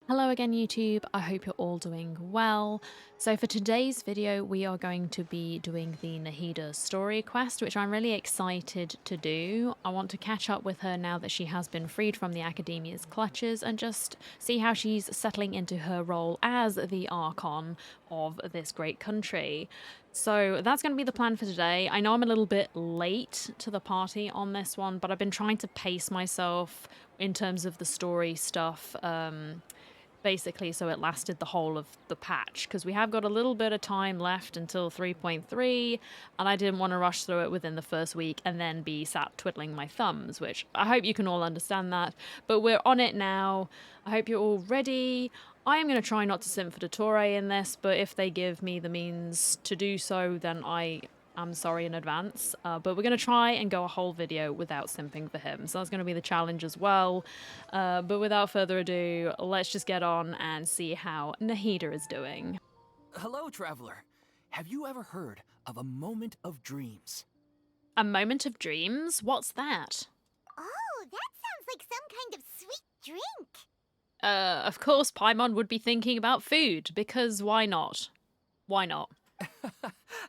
Hello again YouTube, I hope you're all doing well. So for today's video we are going to be doing the Nahida story quest, which I'm really excited to do. I want to catch up with her now that she has been freed from the Academia's clutches and just see how she's settling into her role as the Archon of this great country. So that's going to be the plan for today. I know I'm a little bit late to the party on this one, but I've been trying to pace myself in terms of the story stuff, basically so it lasted the whole of the patch, because we have got a little bit of time left until 3.3 and I didn't want to rush through it within the first week and then be sat twiddling my thumbs, which I hope you can all understand that, but we're on it now. I hope you're all ready. I am going to try not to simp for Dottore in this, but if they give me the means to do so, then I'm sorry in advance, but we're going to try and go a whole video without simping for him. So that's going to be the challenge as well. But without further ado, let's just get on and see how Nahida is doing. Hello, traveler. Have you ever heard of a moment of dreams? A moment of dreams? What's that? Oh, that sounds like some kind of sweet drink. Of course Paimon would be thinking about food, because why not? Why not?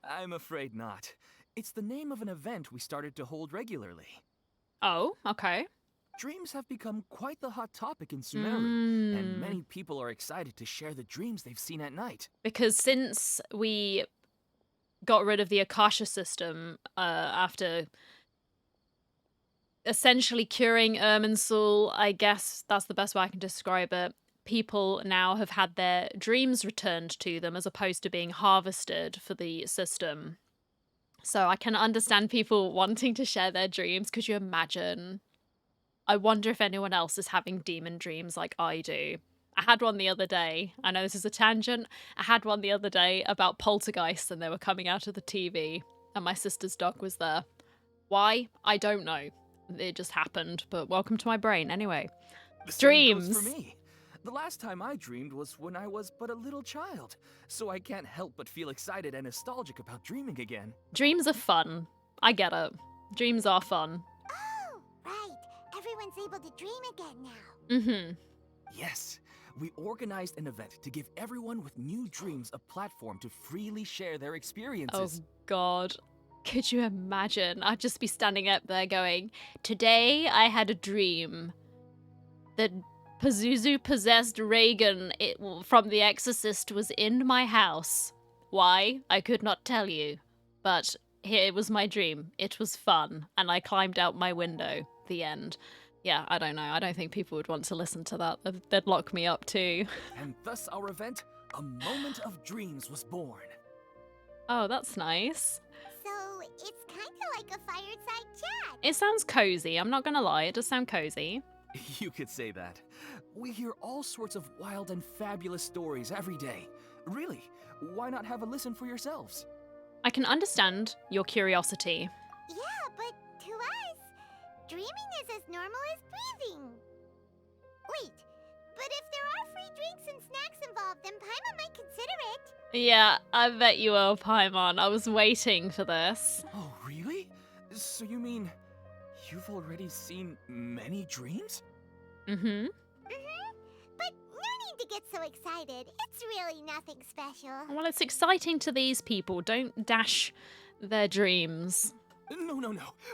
I'm afraid not. It's the name of an event we started to hold regularly. Oh, okay. Dreams have become quite the hot topic in Sumeru, and many people are excited to share the dreams they've seen at night. Because since we got rid of the Akasha system after essentially curing Irminsul, I guess that's the best way I can describe it, people now have had their dreams returned to them as opposed to being harvested for the system. So I can understand people wanting to share their dreams. Could you imagine? I wonder if anyone else is having demon dreams like I do. I had one the other day. I know this is a tangent. I had one the other day about poltergeists and they were coming out of the TV and my sister's dog was there. Why? I don't know. It just happened, but welcome to my brain anyway. The same Dreams! goes for me. The last time I dreamed was when I was but a little child, so I can't help but feel excited and nostalgic about dreaming again. Dreams are fun. I get it. Dreams are fun. Oh, right. Everyone's able to dream again now. Mm-hmm. Yes, we organized an event to give everyone with new dreams a platform to freely share their Oh experiences. god. Could you imagine? I'd just be standing up there going, "Today I had a dream. The Pazuzu possessed Reagan from The Exorcist was in my house. Why? I could not tell you. But here was my dream. It was fun. And I climbed out my window." The end. Yeah, I don't know. I don't think people would want to listen to that. They'd lock me up too. And thus our event, A Moment of Dreams, was born. Oh, that's nice. So it's kind of like a fireside chat. It sounds cozy. I'm not gonna lie. It does sound cozy. You could say that. We hear all sorts of wild and fabulous stories every day. Really, why not have a listen for yourselves? I can understand your curiosity. Yeah, but to us, dreaming is as normal as breathing. Wait, but if there are free drinks and snacks involved, then Paimon might consider it. Yeah, I bet you will, Paimon. I was waiting for this. Oh, really? So you mean you've already seen many dreams? Mm-hmm. But no need to get so excited. It's really nothing special. Well, it's exciting to these people. Don't dash their dreams. No.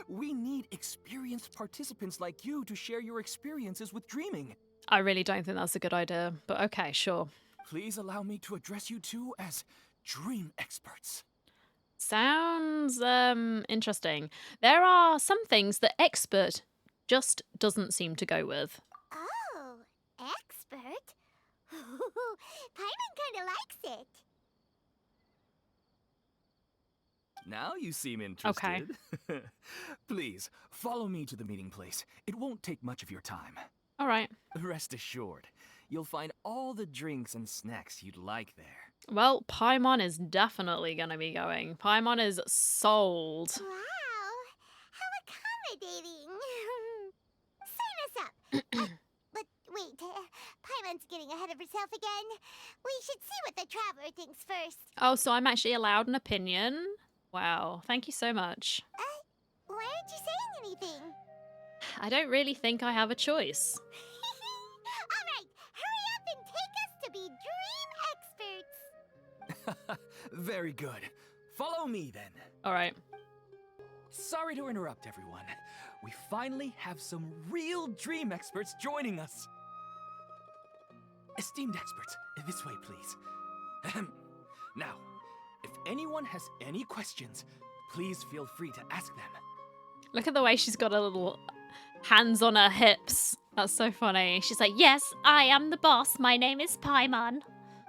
We need experienced participants like you to share your experiences with dreaming. I really don't think that's a good idea, but okay, sure. Please allow me to address you two as dream experts. Sounds, interesting. There are some things that expert just doesn't seem to go with. Oh, expert? Paimon kinda likes it. Now you seem interested. Okay. Please, follow me to the meeting place. It won't take much of your time. All right. Rest assured, you'll find all the drinks and snacks you'd like there. Well, Paimon is definitely going to be going. Paimon is sold. Wow, how accommodating. Sign us up. But wait, Paimon's getting ahead of herself again. We should see what the traveler thinks first. Oh, so I'm actually allowed an opinion? Wow, thank you so much. Why aren't you saying anything? I don't really think I have a choice. All right, hurry up and take Very good. Follow me then. All right. Sorry to interrupt, everyone. We finally have some real dream experts joining us. Esteemed experts, this way, please. Ahem. Now, if anyone has any questions, please feel free to ask them. Look at the way she's got her little hands on her hips. That's so funny. She's like, yes, I am the boss. My name is Paimon.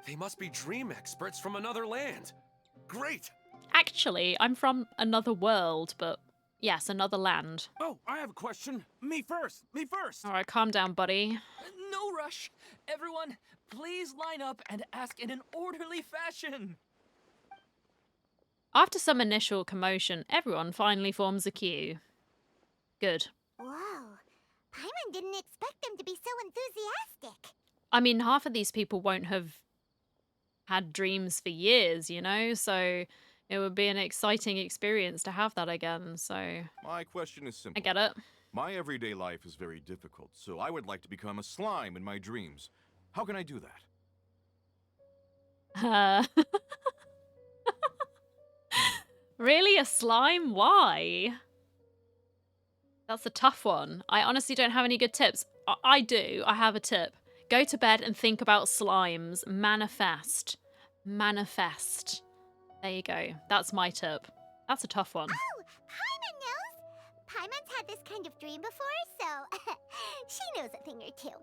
They must be dream experts from another land. Great! Actually, I'm from another world, but yes, another land. Oh, I have a question. Me first! Me first! All right, calm down, buddy. No rush. Everyone, please line up and ask in an orderly fashion. After some initial commotion, everyone finally forms a queue. Good. Whoa. Paimon didn't expect them to be so enthusiastic. I mean, half of these people won't have had dreams for years, you know? So it would be an exciting experience to have that again, so My question is simple. I get it. My everyday life is very difficult, so I would like to become a slime in my dreams. How can I do that? Really? A slime? Why? That's a tough one. I honestly don't have any good tips. I do. I have a tip. Go to bed and think about slimes. Manifest. Manifest. There you go. That's my tip. That's a tough one. Oh, Paimon knows. Paimon's had this kind of dream before, so she knows a thing or two.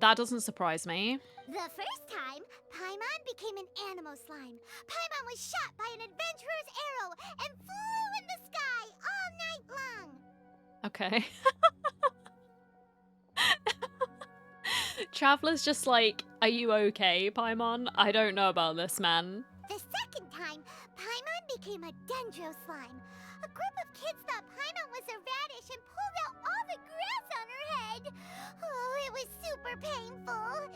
That doesn't surprise me. The first time, Paimon became an animal slime. Paimon was shot by an adventurer's arrow and flew in the sky all night long. Okay. Traveler's just like, are you okay, Paimon? I don't know about this, man. The second time, Paimon became a dendro slime. A group of kids thought Paimon was a radish and pulled out all the grass on her head. Oh, it was super painful.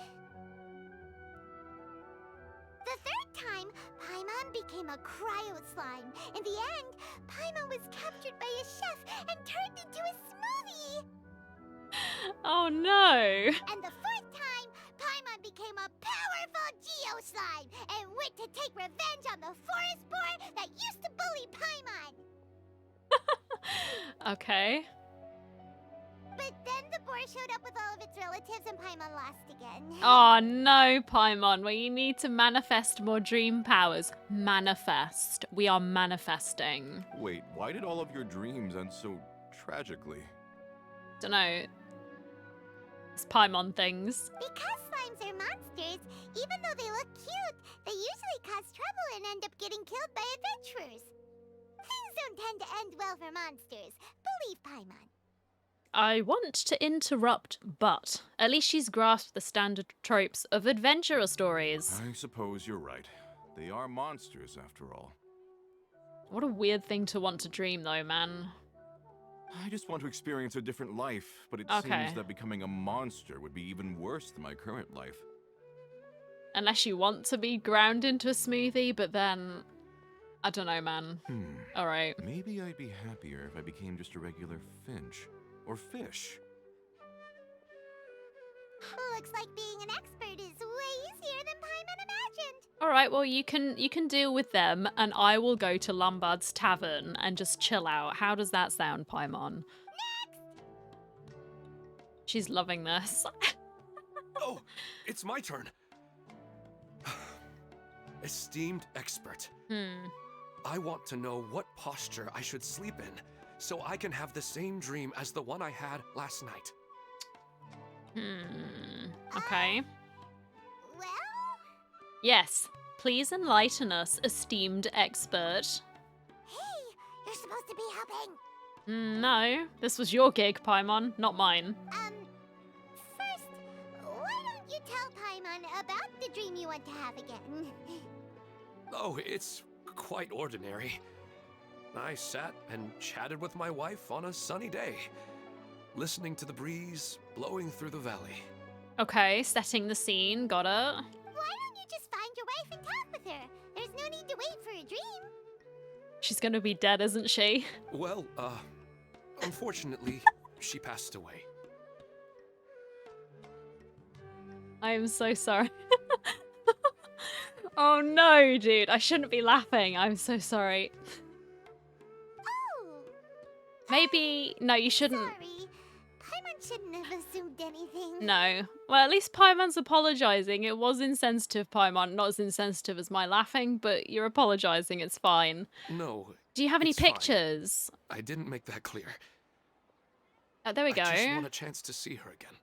The third time, Paimon became a cryo slime. In the end, Paimon was captured by a chef and turned into a smoothie. Oh no. And the fourth time, Paimon became a powerful Geo slime and went to take revenge on the forest boar that used to bully Paimon. Okay. But then the boar showed up with all of its relatives and Paimon lost again. Oh no, Paimon. Well, you need to manifest more dream powers. Manifest. We are manifesting. Wait, why did all of your dreams end so tragically? Dunno. It's Paimon things. Because slimes are monsters, even though they look cute, they usually cause trouble and end up getting killed by adventurers. Things don't tend to end well for monsters. Believe Paimon. I want to interrupt, but at least she's grasped the standard tropes of adventurer stories. I suppose you're right. They are monsters, after all. What a weird thing to want to dream, though, man. I just want to experience a different life, but it Okay. seems that becoming a monster would be even worse than my current life. Unless you want to be ground into a smoothie, but then... I don't know, man. Alright. Maybe I'd be happier if I became just a regular finch. Or fish. Looks like being an expert is way easier than Paimon imagined. Alright, well, you can deal with them, and I will go to Lombard's Tavern and just chill out. How does that sound, Paimon? Next! She's loving this. Oh, it's my turn. Esteemed expert, I want to know what posture I should sleep in so I can have the same dream as the one I had last night. Okay. Well, Yes, please enlighten us, esteemed expert. hey, you're supposed to be helping. No, this was your gig, Paimon, not mine. First, why don't you tell Paimon about the dream you want to have again? Oh, it's quite ordinary. I sat and chatted with my wife on a sunny day, listening to the breeze blowing through the valley. Okay, setting the scene, got it. Why don't you just find your wife and talk with her? There's no need to wait for a dream. She's gonna be dead, isn't she? Well, unfortunately, she passed away. I am so sorry. Oh no, dude. I shouldn't be laughing. I'm so sorry. Oh, Maybe... No, you shouldn't. sorry. Paimon shouldn't have assumed anything. No. Well, at least Paimon's apologizing. It was insensitive, Paimon. Not as insensitive as my laughing, but you're apologizing. It's fine. No, Do you have any it's fine. pictures? I didn't make that clear. There we I just go. want a chance to see her again.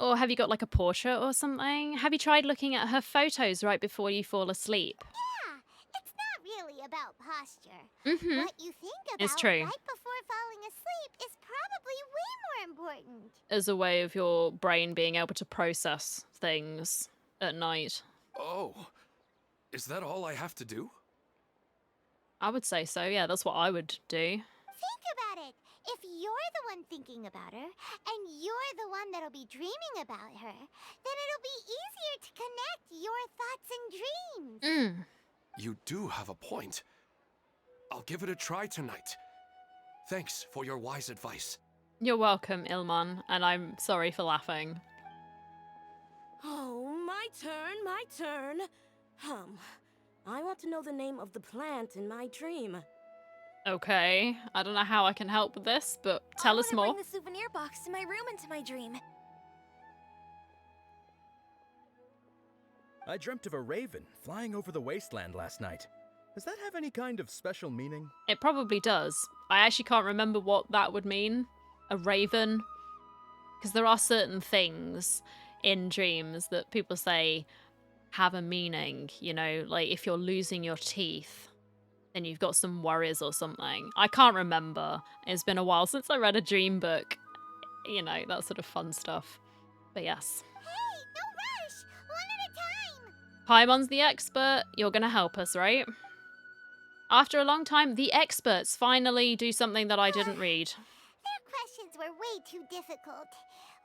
Or have you got like a portrait or something? Have you tried looking at her photos right before you fall asleep? Yeah, it's not really about posture. Mm-hmm. What you think about It's true. right before falling asleep is probably way more important. As a way of your brain being able to process things at night. Oh, is that all I have to do? I would say so, yeah, that's what I would do. Think about it. If you're the one thinking about her, and you're the one that'll be dreaming about her, then it'll be easier to connect your thoughts and dreams. Mm. You do have a point. I'll give it a try tonight. Thanks for your wise advice. You're welcome, Ilman, and I'm sorry for laughing. Oh, my turn. I want to know the name of the plant in my dream. Okay, I don't know how I can help with this, but tell us more. I bring the souvenir box to my room into my dream. I dreamt of a raven flying over the wasteland last night. Does that have any kind of special meaning? It probably does. I actually can't remember what that would mean. A raven. Because there are certain things in dreams that people say have a meaning. You know, like if you're losing your teeth, then you've got some worries or something. I can't remember. It's been a while since I read a dream book. You know, that sort of fun stuff. But yes. Hey, no rush! One at a time! Paimon's the expert. You're going to help us, right? After a long time, the experts finally do something that I didn't read. Their questions were way too difficult.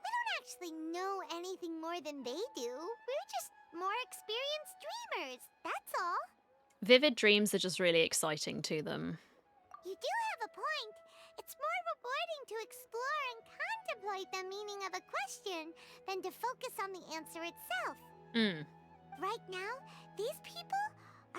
We don't actually know anything more than they do. We're just more experienced dreamers, that's all. Vivid dreams are just really exciting to them. You do have a point. It's more rewarding to explore and contemplate the meaning of a question than to focus on the answer itself. Mm. Right now, these people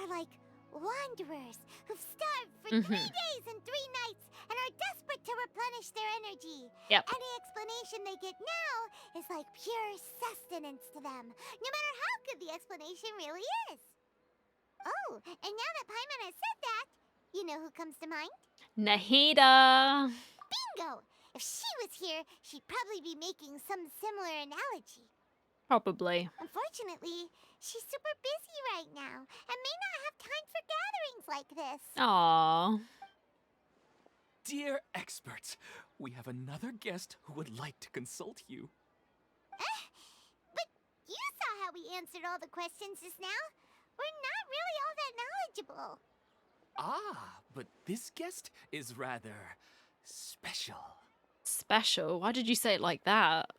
are like wanderers who've starved for 3 days and 3 nights and are desperate to replenish their energy. Yep. Any explanation they get now is like pure sustenance to them, no matter how good the explanation really is. Oh, and now that Paimon has said that, you know who comes to mind? Nahida! Bingo! If she was here, she'd probably be making some similar analogy. Probably. Unfortunately, she's super busy right now and may not have time for gatherings like this. Aww. Dear experts, we have another guest who would like to consult you. But you saw how we answered all the questions just now. We're not really all that knowledgeable. Ah, but this guest is rather special. Special? Why did you say it like that?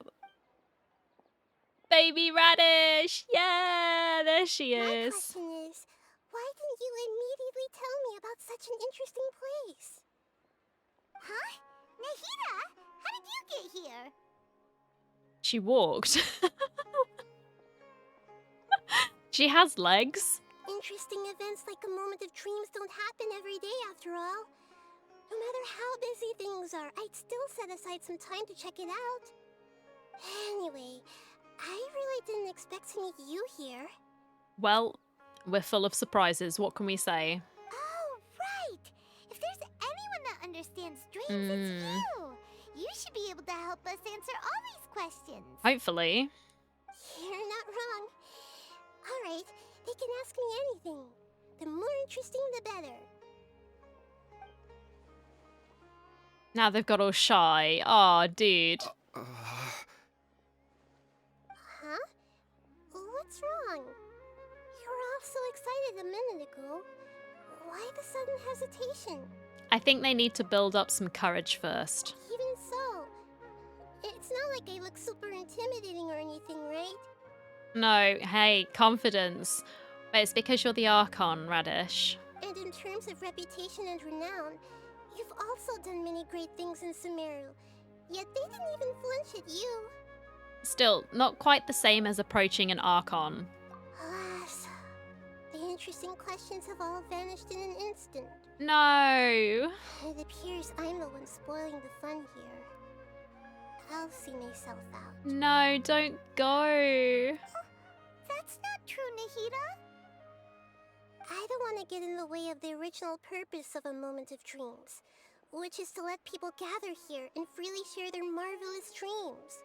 Baby Radish! Yeah, there she My is. question is, why didn't you immediately tell me about such an interesting place? Huh? Nahida, how did you get here? She walked. She has legs. Interesting events like a moment of dreams don't happen every day after all. No matter how busy things are, I'd still set aside some time to check it out. Anyway, I really didn't expect to meet you here. Well, we're full of surprises. What can we say? Oh, right! If there's anyone that understands dreams, it's you! You should be able to help us answer all these questions. Hopefully. You're not wrong. Alright, they can ask me anything. The more interesting, the better. Now they've got all shy. Aw, dude. Huh? What's wrong? You were all so excited a minute ago. Why the sudden hesitation? I think they need to build up some courage first. Even so, it's not like I look super intimidating or anything, right? No, hey, confidence. But it's because you're the Archon, Radish. And in terms of reputation and renown, you've also done many great things in Sumeru. Yet they didn't even flinch at you. Still, not quite the same as approaching an Archon. Alas, interesting questions have all vanished in an instant. No. It appears I'm the one spoiling the fun here. I'll see myself out. No, don't go. That's not true, Nahida. I don't want to get in the way of the original purpose of a Moment of Dreams, which is to let people gather here and freely share their marvelous dreams.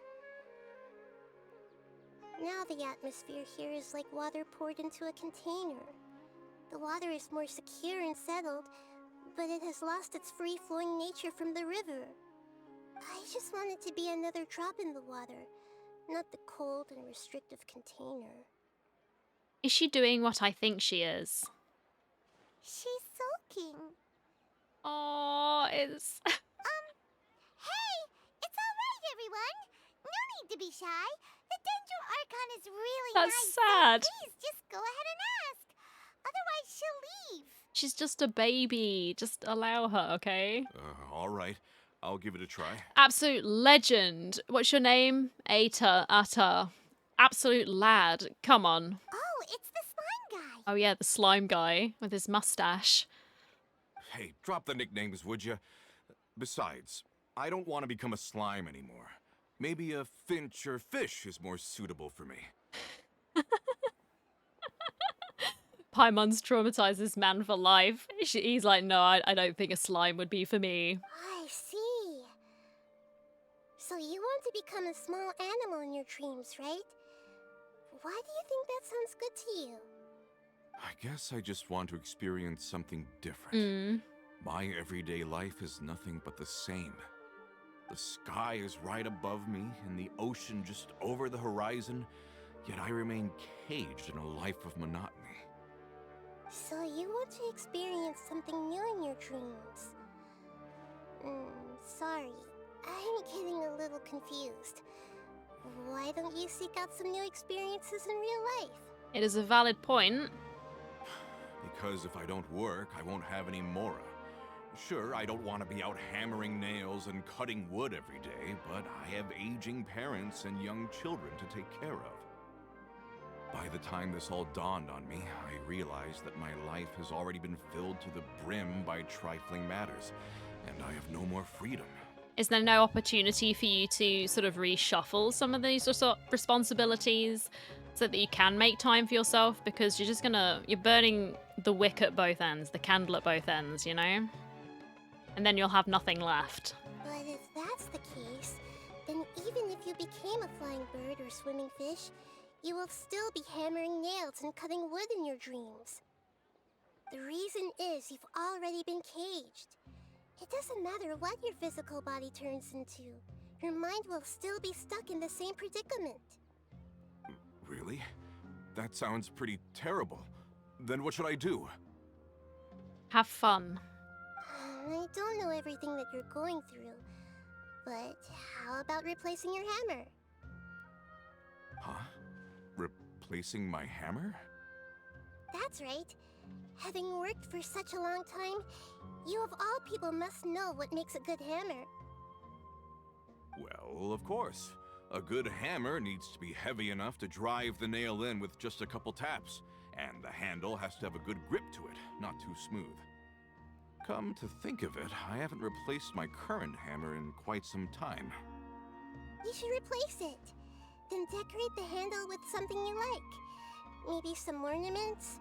Now the atmosphere here is like water poured into a container. The water is more secure and settled, but it has lost its free-flowing nature from the river. I just want it to be another drop in the water, not the cold and restrictive container. Is she doing what I think she is? She's sulking. Oh, it's... Hey! It's alright, everyone! No need to be shy. The Dendro Archon is really That's nice. sad. So please, just go ahead and ask. Otherwise, she'll leave. She's just a baby. Just allow her, okay? All right. I'll give it a try. Absolute legend. What's your name? Ata. Absolute lad. Come on. Oh, it's the slime guy. Oh yeah, the slime guy with his mustache. Hey, drop the nicknames, would you? Besides, I don't want to become a slime anymore. Maybe a finch or fish is more suitable for me. Paimon's traumatized this man for life. He's like, no, I don't think a slime would be for me. I see. So you want to become a small animal in your dreams, right? Why do you think that sounds good to you? I guess I just want to experience something different. Mm. My everyday life is nothing but the same. The sky is right above me and the ocean just over the horizon, yet I remain caged in a life of monotony. So you want to experience something new in your dreams? Sorry. I'm getting a little confused. Why don't you seek out some new experiences in real life? It is a valid point. Because if I don't work, I won't have any mora. Sure, I don't want to be out hammering nails and cutting wood every day, but I have aging parents and young children to take care of. By the time this all dawned on me, I realized that my life has already been filled to the brim by trifling matters, and I have no more freedom. Is there no opportunity for you to sort of reshuffle some of these responsibilities so that you can make time for yourself? Because you're burning the wick at both ends, the candle at both ends, you know? And then you'll have nothing left. But if that's the case, then even if you became a flying bird or swimming fish, you will still be hammering nails and cutting wood in your dreams. The reason is you've already been caged. It doesn't matter what your physical body turns into. Your mind will still be stuck in the same predicament. Really? That sounds pretty terrible. Then what should I do? Have fun. I don't know everything that you're going through, but how about replacing your hammer? Huh? Replacing my hammer? That's right. Having worked for such a long time, you of all people must know what makes a good hammer. Well, of course. A good hammer needs to be heavy enough to drive the nail in with just a couple taps, and the handle has to have a good grip to it, not too smooth. Come to think of it, I haven't replaced my current hammer in quite some time. You should replace it. Then decorate the handle with something you like. Maybe some ornaments,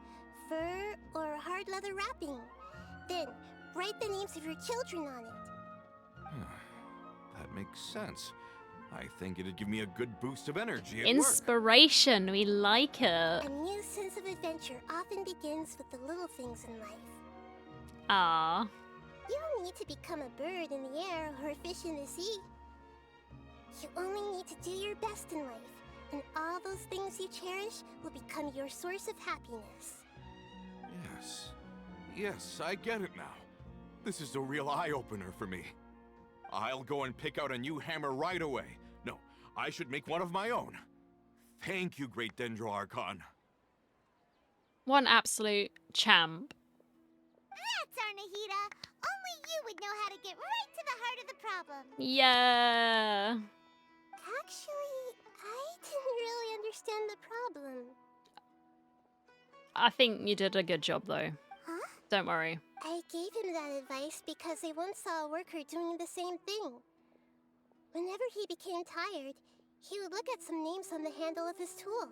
fur, or hard leather wrapping. Then, write the names of your children on it. That makes sense. I think it'd give me a good boost of energy at work. Inspiration, we like it. A new sense of adventure often begins with the little things in life. Ah. You don't need to become a bird in the air or a fish in the sea. You only need to do your best in life, and all those things you cherish will become your source of happiness. Yes, I get it now. This is a real eye-opener for me. I'll go and pick out a new hammer right away. No, I should make one of my own. Thank you, Great Dendro Archon. One absolute champ. That's our Nahida. Only you would know how to get right to the heart of the problem. Yeah. Actually, I didn't really understand the problem. I think you did a good job, though. Huh? Don't worry. I gave him that advice because I once saw a worker doing the same thing. Whenever he became tired, he would look at some names on the handle of his tool.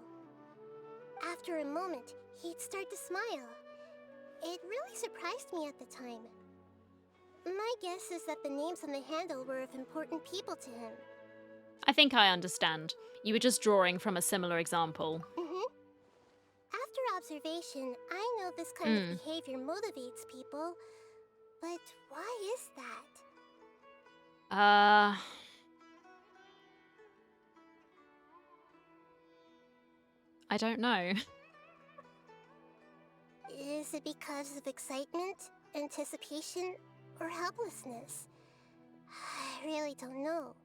After a moment, he'd start to smile. It really surprised me at the time. My guess is that the names on the handle were of important people to him. I think I understand. You were just drawing from a similar example. After observation, I know this kind of behavior motivates people. But why is that? I don't know. Is it because of excitement, anticipation, or helplessness? I really don't know.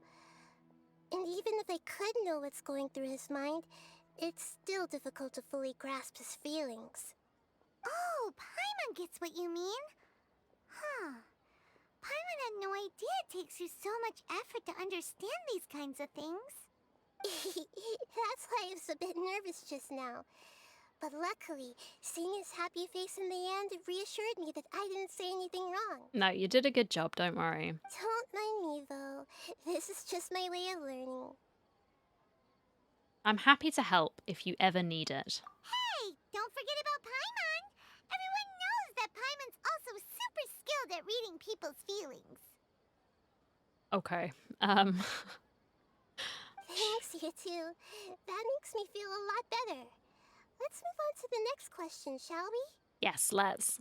And even if I could know what's going through his mind, it's still difficult to fully grasp his feelings. Oh, Paimon gets what you mean. Huh. Paimon had no idea it takes you so much effort to understand these kinds of things. That's why I was a bit nervous just now. But luckily, seeing his happy face in the end reassured me that I didn't say anything wrong. No, you did a good job, don't worry. Don't mind me, though. This is just my way of learning. I'm happy to help if you ever need it. Hey, don't forget about Paimon! Everyone knows that Paimon's also super skilled at reading people's feelings. Okay. Thanks, you two. That makes me feel a lot better. Let's move on to the next question, shall we? Yes, let's.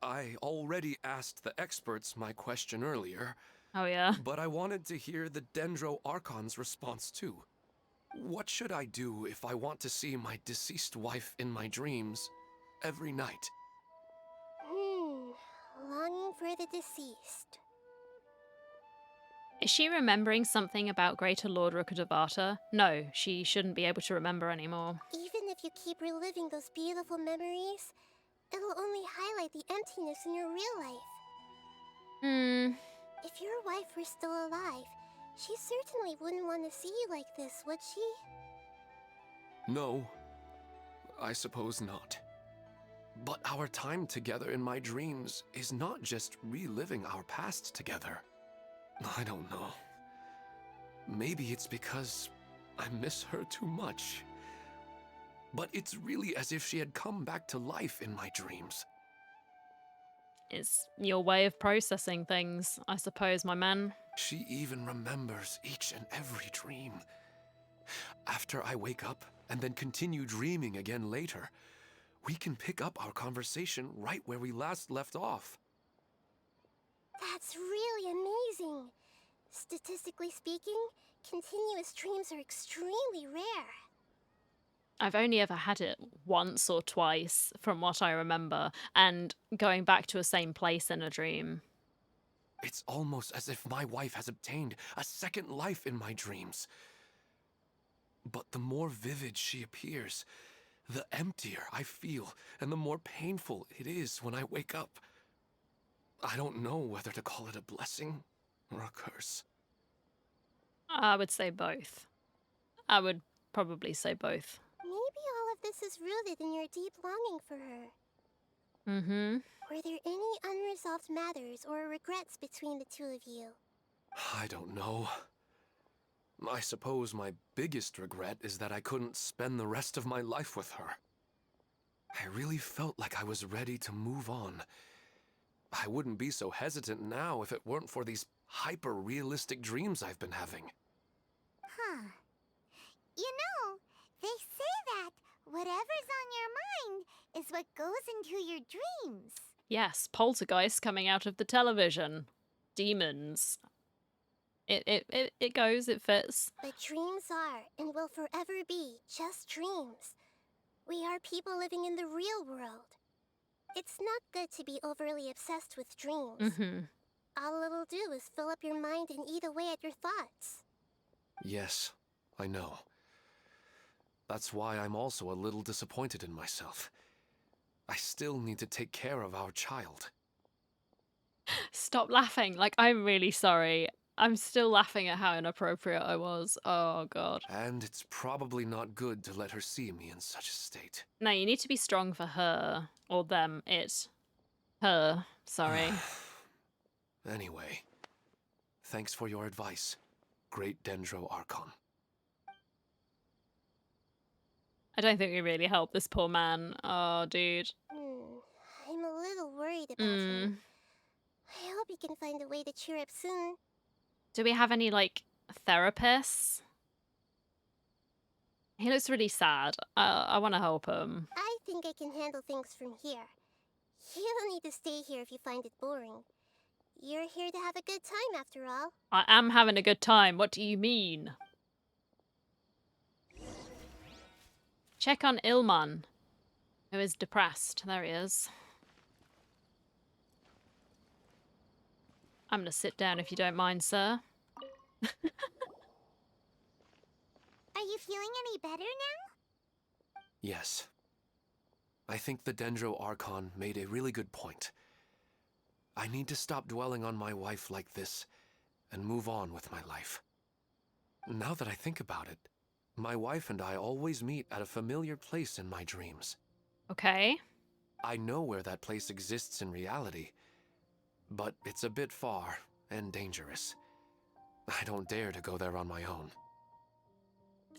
I already asked the experts my question earlier, Oh, yeah? but I wanted to hear the Dendro Archon's response too. What should I do if I want to see my deceased wife in my dreams every night? Longing for the deceased. Is she remembering something about Greater Lord Rukkhadevata? No, she shouldn't be able to remember anymore. Even if you keep reliving those beautiful memories, it'll only highlight the emptiness in your real life. If your wife were still alive, she certainly wouldn't want to see you like this, would she? No, I suppose not. But our time together in my dreams is not just reliving our past together. I don't know. Maybe it's because I miss her too much. But it's really as if she had come back to life in my dreams. It's your way of processing things, I suppose, my man. She even remembers each and every dream. After I wake up and then continue dreaming again later, we can pick up our conversation right where we last left off. That's really amazing. Statistically speaking, continuous dreams are extremely rare. I've only ever had it once or twice, from what I remember, and going back to a same place in a dream. It's almost as if my wife has obtained a second life in my dreams. But the more vivid she appears, the emptier I feel, and the more painful it is when I wake up. I don't know whether to call it a blessing or a curse. I would say both. I would probably say both. Maybe all of this is rooted in your deep longing for her. Were there any unresolved matters or regrets between the two of you? I don't know. I suppose my biggest regret is that I couldn't spend the rest of my life with her. I really felt like I was ready to move on. I wouldn't be so hesitant now if it weren't for these hyper-realistic dreams I've been having. Huh. You know, they say that whatever's on your mind is what goes into your dreams. Yes, poltergeists coming out of the television. Demons. It goes, it fits. But dreams are, and will forever be, just dreams. We are people living in the real world. It's not good to be overly obsessed with dreams. All it'll do is fill up your mind and eat away at your thoughts. Yes, I know. That's why I'm also a little disappointed in myself. I still need to take care of our child. Stop laughing. Like, I'm really sorry. I'm still laughing at how inappropriate I was. Oh, God. And it's probably not good to let her see me in such a state. No, you need to be strong for her. Or them. It. Her. Sorry. Anyway, thanks for your advice, Great Dendro Archon. I don't think we really helped this poor man. Oh, dude. I'm a little worried about him. I hope he can find a way to cheer up soon. Do we have any, like, therapists? He looks really sad. I want to help him. I think I can handle things from here. You don't need to stay here if you find it boring. You're here to have a good time, after all. I am having a good time. What do you mean? Check on Ilman, who is depressed. There he is. I'm going to sit down if you don't mind, sir. Are you feeling any better now? Yes. I think the Dendro Archon made a really good point. I need to stop dwelling on my wife like this and move on with my life. Now that I think about it, my wife and I always meet at a familiar place in my dreams. Okay. I know where that place exists in reality, but it's a bit far and dangerous. I don't dare to go there on my own.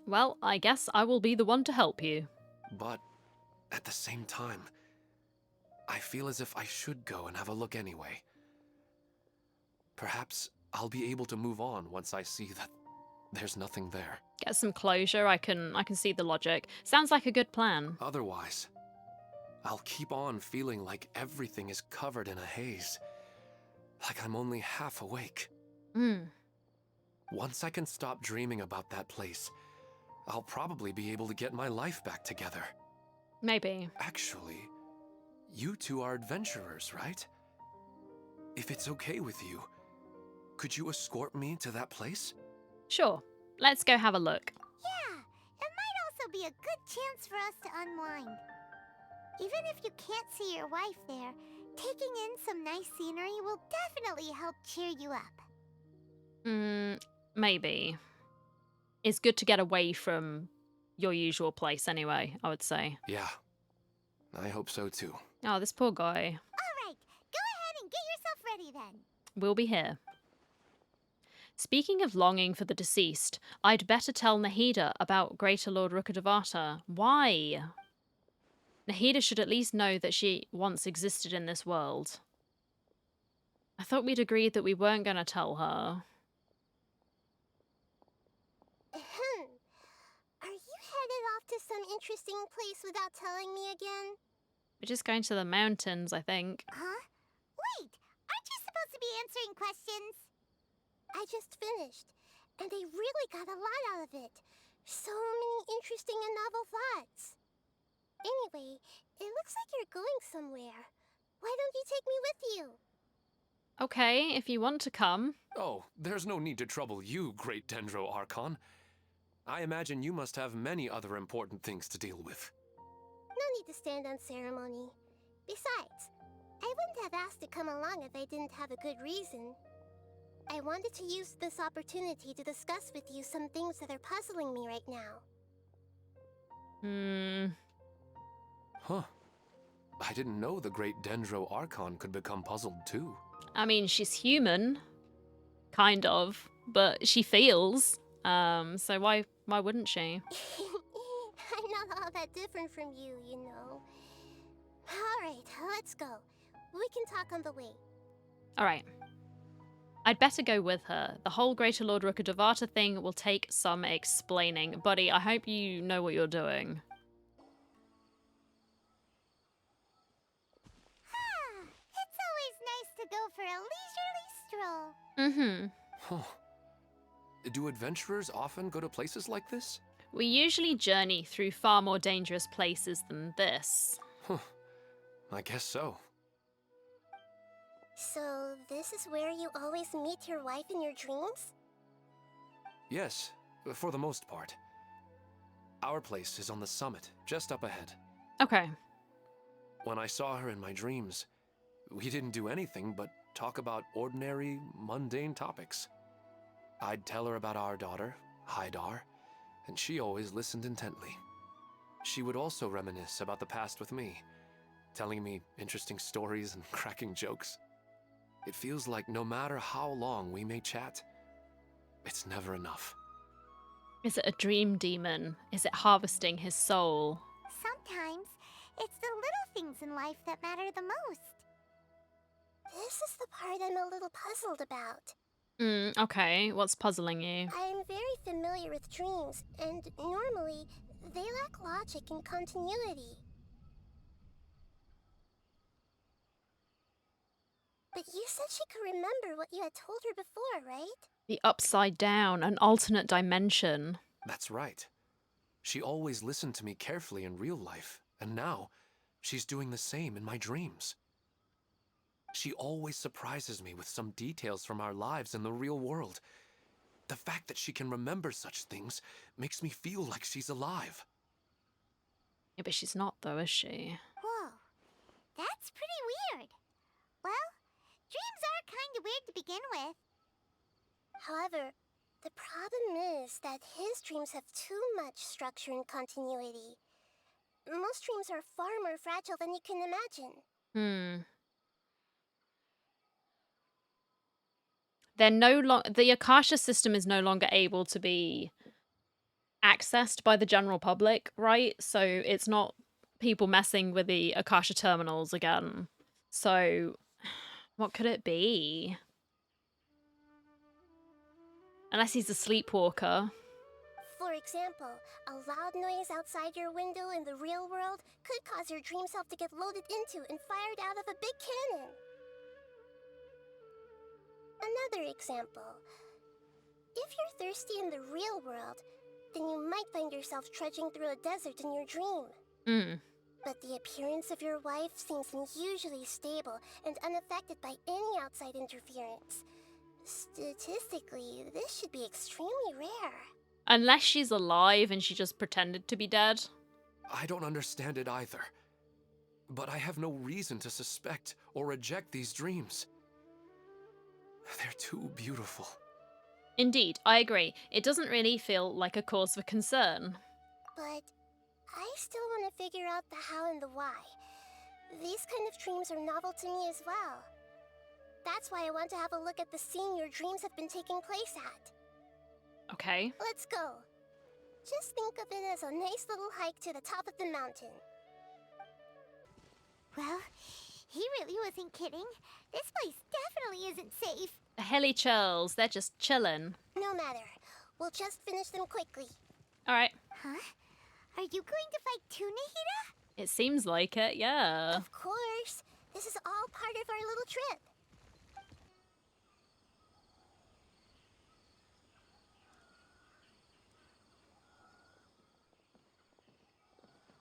Well, I guess I will be the one to help you. But at the same time, I feel as if I should go and have a look anyway. Perhaps I'll be able to move on once I see that there's nothing there. Get some closure. I can see the logic. Sounds like a good plan. Otherwise, I'll keep on feeling like everything is covered in a haze. Like I'm only half awake. Once I can stop dreaming about that place, I'll probably be able to get my life back together. Maybe. Actually, you two are adventurers, right? If it's okay with you, could you escort me to that place? Sure. Let's go have a look. Yeah, it might also be a good chance for us to unwind. Even if you can't see your wife there, taking in some nice scenery will definitely help cheer you up. Maybe. It's good to get away from your usual place anyway, I would say. Yeah, I hope so too. Oh, this poor guy. Alright, go ahead and get yourself ready then. We'll be here. Speaking of longing for the deceased, I'd better tell Nahida about Greater Lord Rukkhadevata. Why? Nahida should at least know that she once existed in this world. I thought we'd agreed that we weren't going to tell her. Are you headed off to some interesting place without telling me again? We're just going to the mountains, I think. Huh? Wait, aren't you supposed to be answering questions? I just finished, and I really got a lot out of it. So many interesting and novel thoughts. Anyway, it looks like you're going somewhere. Why don't you take me with you? Okay, if you want to come. Oh, there's no need to trouble you, Great Dendro Archon. I imagine you must have many other important things to deal with. No need to stand on ceremony. Besides, I wouldn't have asked to come along if I didn't have a good reason. I wanted to use this opportunity to discuss with you some things that are puzzling me right now. Huh. I didn't know the Great Dendro Archon could become puzzled too. I mean, she's human. Kind of. But she feels. So why wouldn't she? I'm not all that different from you, you know. Alright, let's go. We can talk on the way. Alright. I'd better go with her. The whole Greater Lord Rukkhadevata thing will take some explaining. Buddy, I hope you know what you're doing. It's always nice to go for a leisurely stroll. Huh. Do adventurers often go to places like this? We usually journey through far more dangerous places than this. Huh. I guess so. So, this is where you always meet your wife in your dreams? Yes, for the most part. Our place is on the summit, just up ahead. Okay. When I saw her in my dreams, we didn't do anything but talk about ordinary, mundane topics. I'd tell her about our daughter, Haidar, and she always listened intently. She would also reminisce about the past with me, telling me interesting stories and cracking jokes. It feels like no matter how long we may chat, it's never enough. Is it a dream demon? Is it harvesting his soul? Sometimes it's the little things in life that matter the most. This is the part I'm a little puzzled about. Okay. What's puzzling you? I'm very familiar with dreams, and normally they lack logic and continuity. But you said she could remember what you had told her before, right? The upside down, an alternate dimension. That's right. She always listened to me carefully in real life, and now she's doing the same in my dreams. She always surprises me with some details from our lives in the real world. The fact that she can remember such things makes me feel like she's alive. Yeah, but she's not though, is she? Whoa, that's pretty weird. Well, dreams are kind of weird to begin with. However, the problem is that his dreams have too much structure and continuity. Most dreams are far more fragile than you can imagine. They're the Akasha system is no longer able to be accessed by the general public, right? So it's not people messing with the Akasha terminals again. So what could it be? Unless he's a sleepwalker. For example, a loud noise outside your window in the real world could cause your dream self to get loaded into and fired out of a big cannon. Another example. If you're thirsty in the real world, then you might find yourself trudging through a desert in your dream. But the appearance of your wife seems unusually stable and unaffected by any outside interference. Statistically, this should be extremely rare. Unless she's alive and she just pretended to be dead. I don't understand it either. But I have no reason to suspect or reject these dreams. They're too beautiful. Indeed, I agree. It doesn't really feel like a cause for concern. But I still want to figure out the how and the why. These kind of dreams are novel to me as well. That's why I want to have a look at the scene your dreams have been taking place at. Okay. Let's go. Just think of it as a nice little hike to the top of the mountain. Well, he really wasn't kidding. This place definitely isn't safe. The hilly churls, they're just chilling. No matter. We'll just finish them quickly. Alright. Huh? Are you going to fight too, Nahida? It seems like it, yeah. Of course. This is all part of our little trip.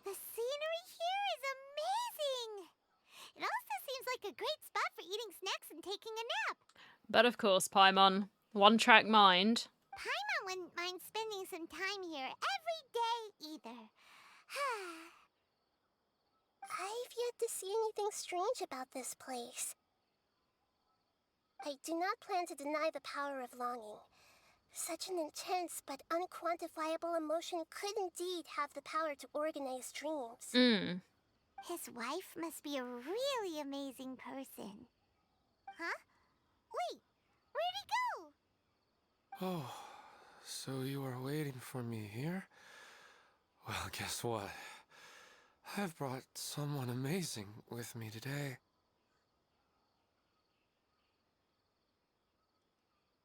The scenery here is amazing! It also seems like a great spot for eating snacks and taking a nap. But of course, Paimon. One-track mind. Paimon wouldn't mind spending some time here every day either. I've yet to see anything strange about this place. I do not plan to deny the power of longing. Such an intense but unquantifiable emotion could indeed have the power to organize dreams. His wife must be a really amazing person. Huh? Wait, where'd he go? Oh, so you were waiting for me here? Well, guess what? I've brought someone amazing with me today.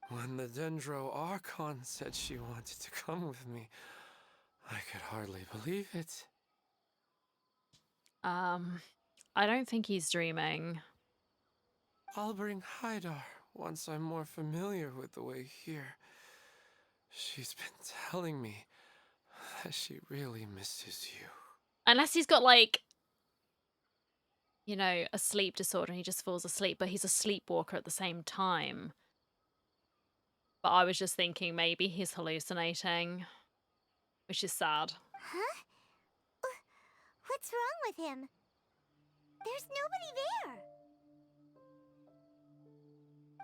When the Dendro Archon said she wanted to come with me, I could hardly believe it. I don't think he's dreaming. I'll bring Haidar once I'm more familiar with the way here. She's been telling me that she really misses you. Unless he's got, like, you know, a sleep disorder and he just falls asleep, but he's a sleepwalker at the same time. But I was just thinking maybe he's hallucinating, which is sad. Huh? What's wrong with him? There's nobody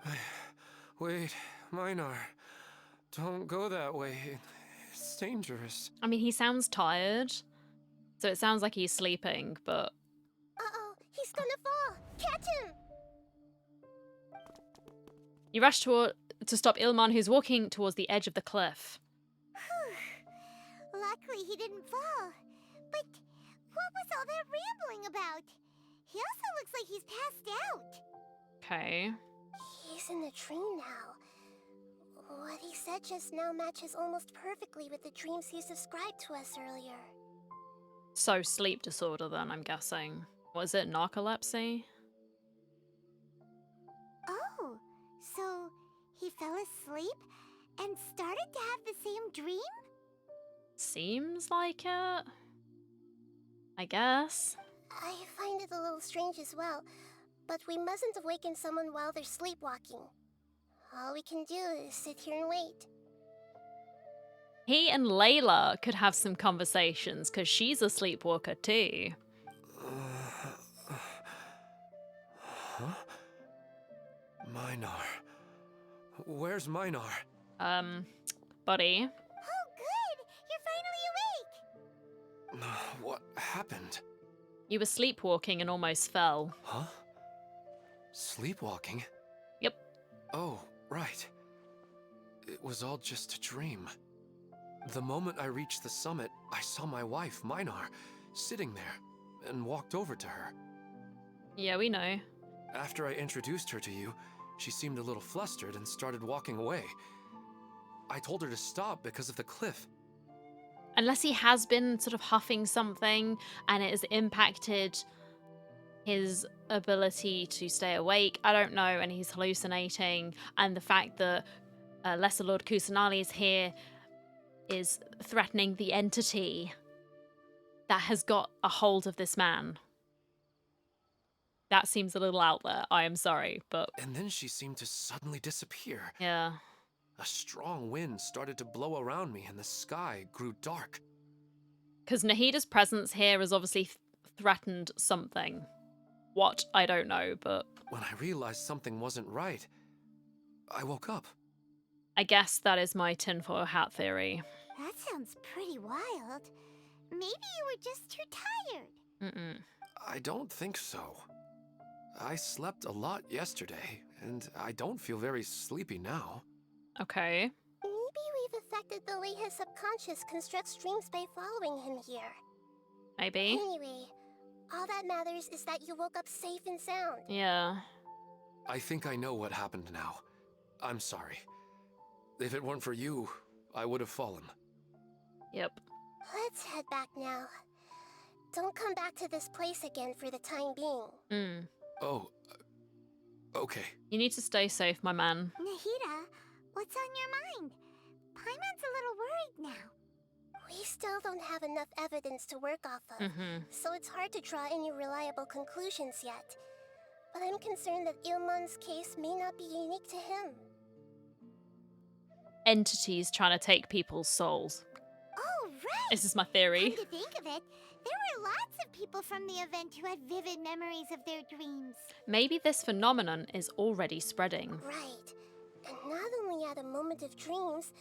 there. Wait, Minar. Don't go that way. It's dangerous. I mean, he sounds tired, so it sounds like he's sleeping, but... Uh-oh, he's gonna fall. Catch him! You rush to stop Ilman, who's walking towards the edge of the cliff. Luckily, he didn't fall. But what was all that rambling about? He also looks like he's passed out. Okay. He's in the dream now. What he said just now matches almost perfectly with the dreams he's described to us earlier. So sleep disorder then, I'm guessing. Was it narcolepsy? Oh, so he fell asleep and started to have the same dream? Seems like it. I guess. I find it a little strange as well, but we mustn't awaken someone while they're sleepwalking. All we can do is sit here and wait. He and Layla could have some conversations, because she's a sleepwalker too. Huh? Minar. Where's Minar? Buddy. Oh, good! You're finally awake! What happened? You were sleepwalking and almost fell. Huh? Sleepwalking? Yep. Oh, right. It was all just a dream. The moment I reached the summit, I saw my wife, Minar, sitting there, and walked over to her. Yeah, we know. After I introduced her to you, she seemed a little flustered and started walking away. I told her to stop because of the cliff. Unless he has been sort of huffing something and it has impacted his ability to stay awake, I don't know, and he's hallucinating, and the fact that Lesser Lord Kusanali is here is threatening the entity that has got a hold of this man. That seems a little out there, I am sorry, but... And then she seemed to suddenly disappear. Yeah. A strong wind started to blow around me and the sky grew dark. Because Nahida's presence here has obviously threatened something. What? I don't know, but... When I realized something wasn't right, I woke up. I guess that is my tinfoil hat theory. That sounds pretty wild. Maybe you were just too tired. I don't think so. I slept a lot yesterday, and I don't feel very sleepy now. Okay. Maybe we've affected the way his subconscious constructs dreams by following him here. Maybe. Anyway, all that matters is that you woke up safe and sound. Yeah. I think I know what happened now. I'm sorry. If it weren't for you, I would have fallen. Yep. Let's head back now. Don't come back to this place again for the time being. Oh, okay. You need to stay safe, my man. Nahida, what's on your mind? Paimon's a little worried now. We still don't have enough evidence to work off of, so it's hard to draw any reliable conclusions yet. But I'm concerned that Ilman's case may not be unique to him. Entities trying to take people's souls. Oh, right! This is my theory. Come to think of it, there were lots of people from the event who had vivid memories of their dreams. Maybe this phenomenon is already spreading. Right. And not only at a moment of dreams,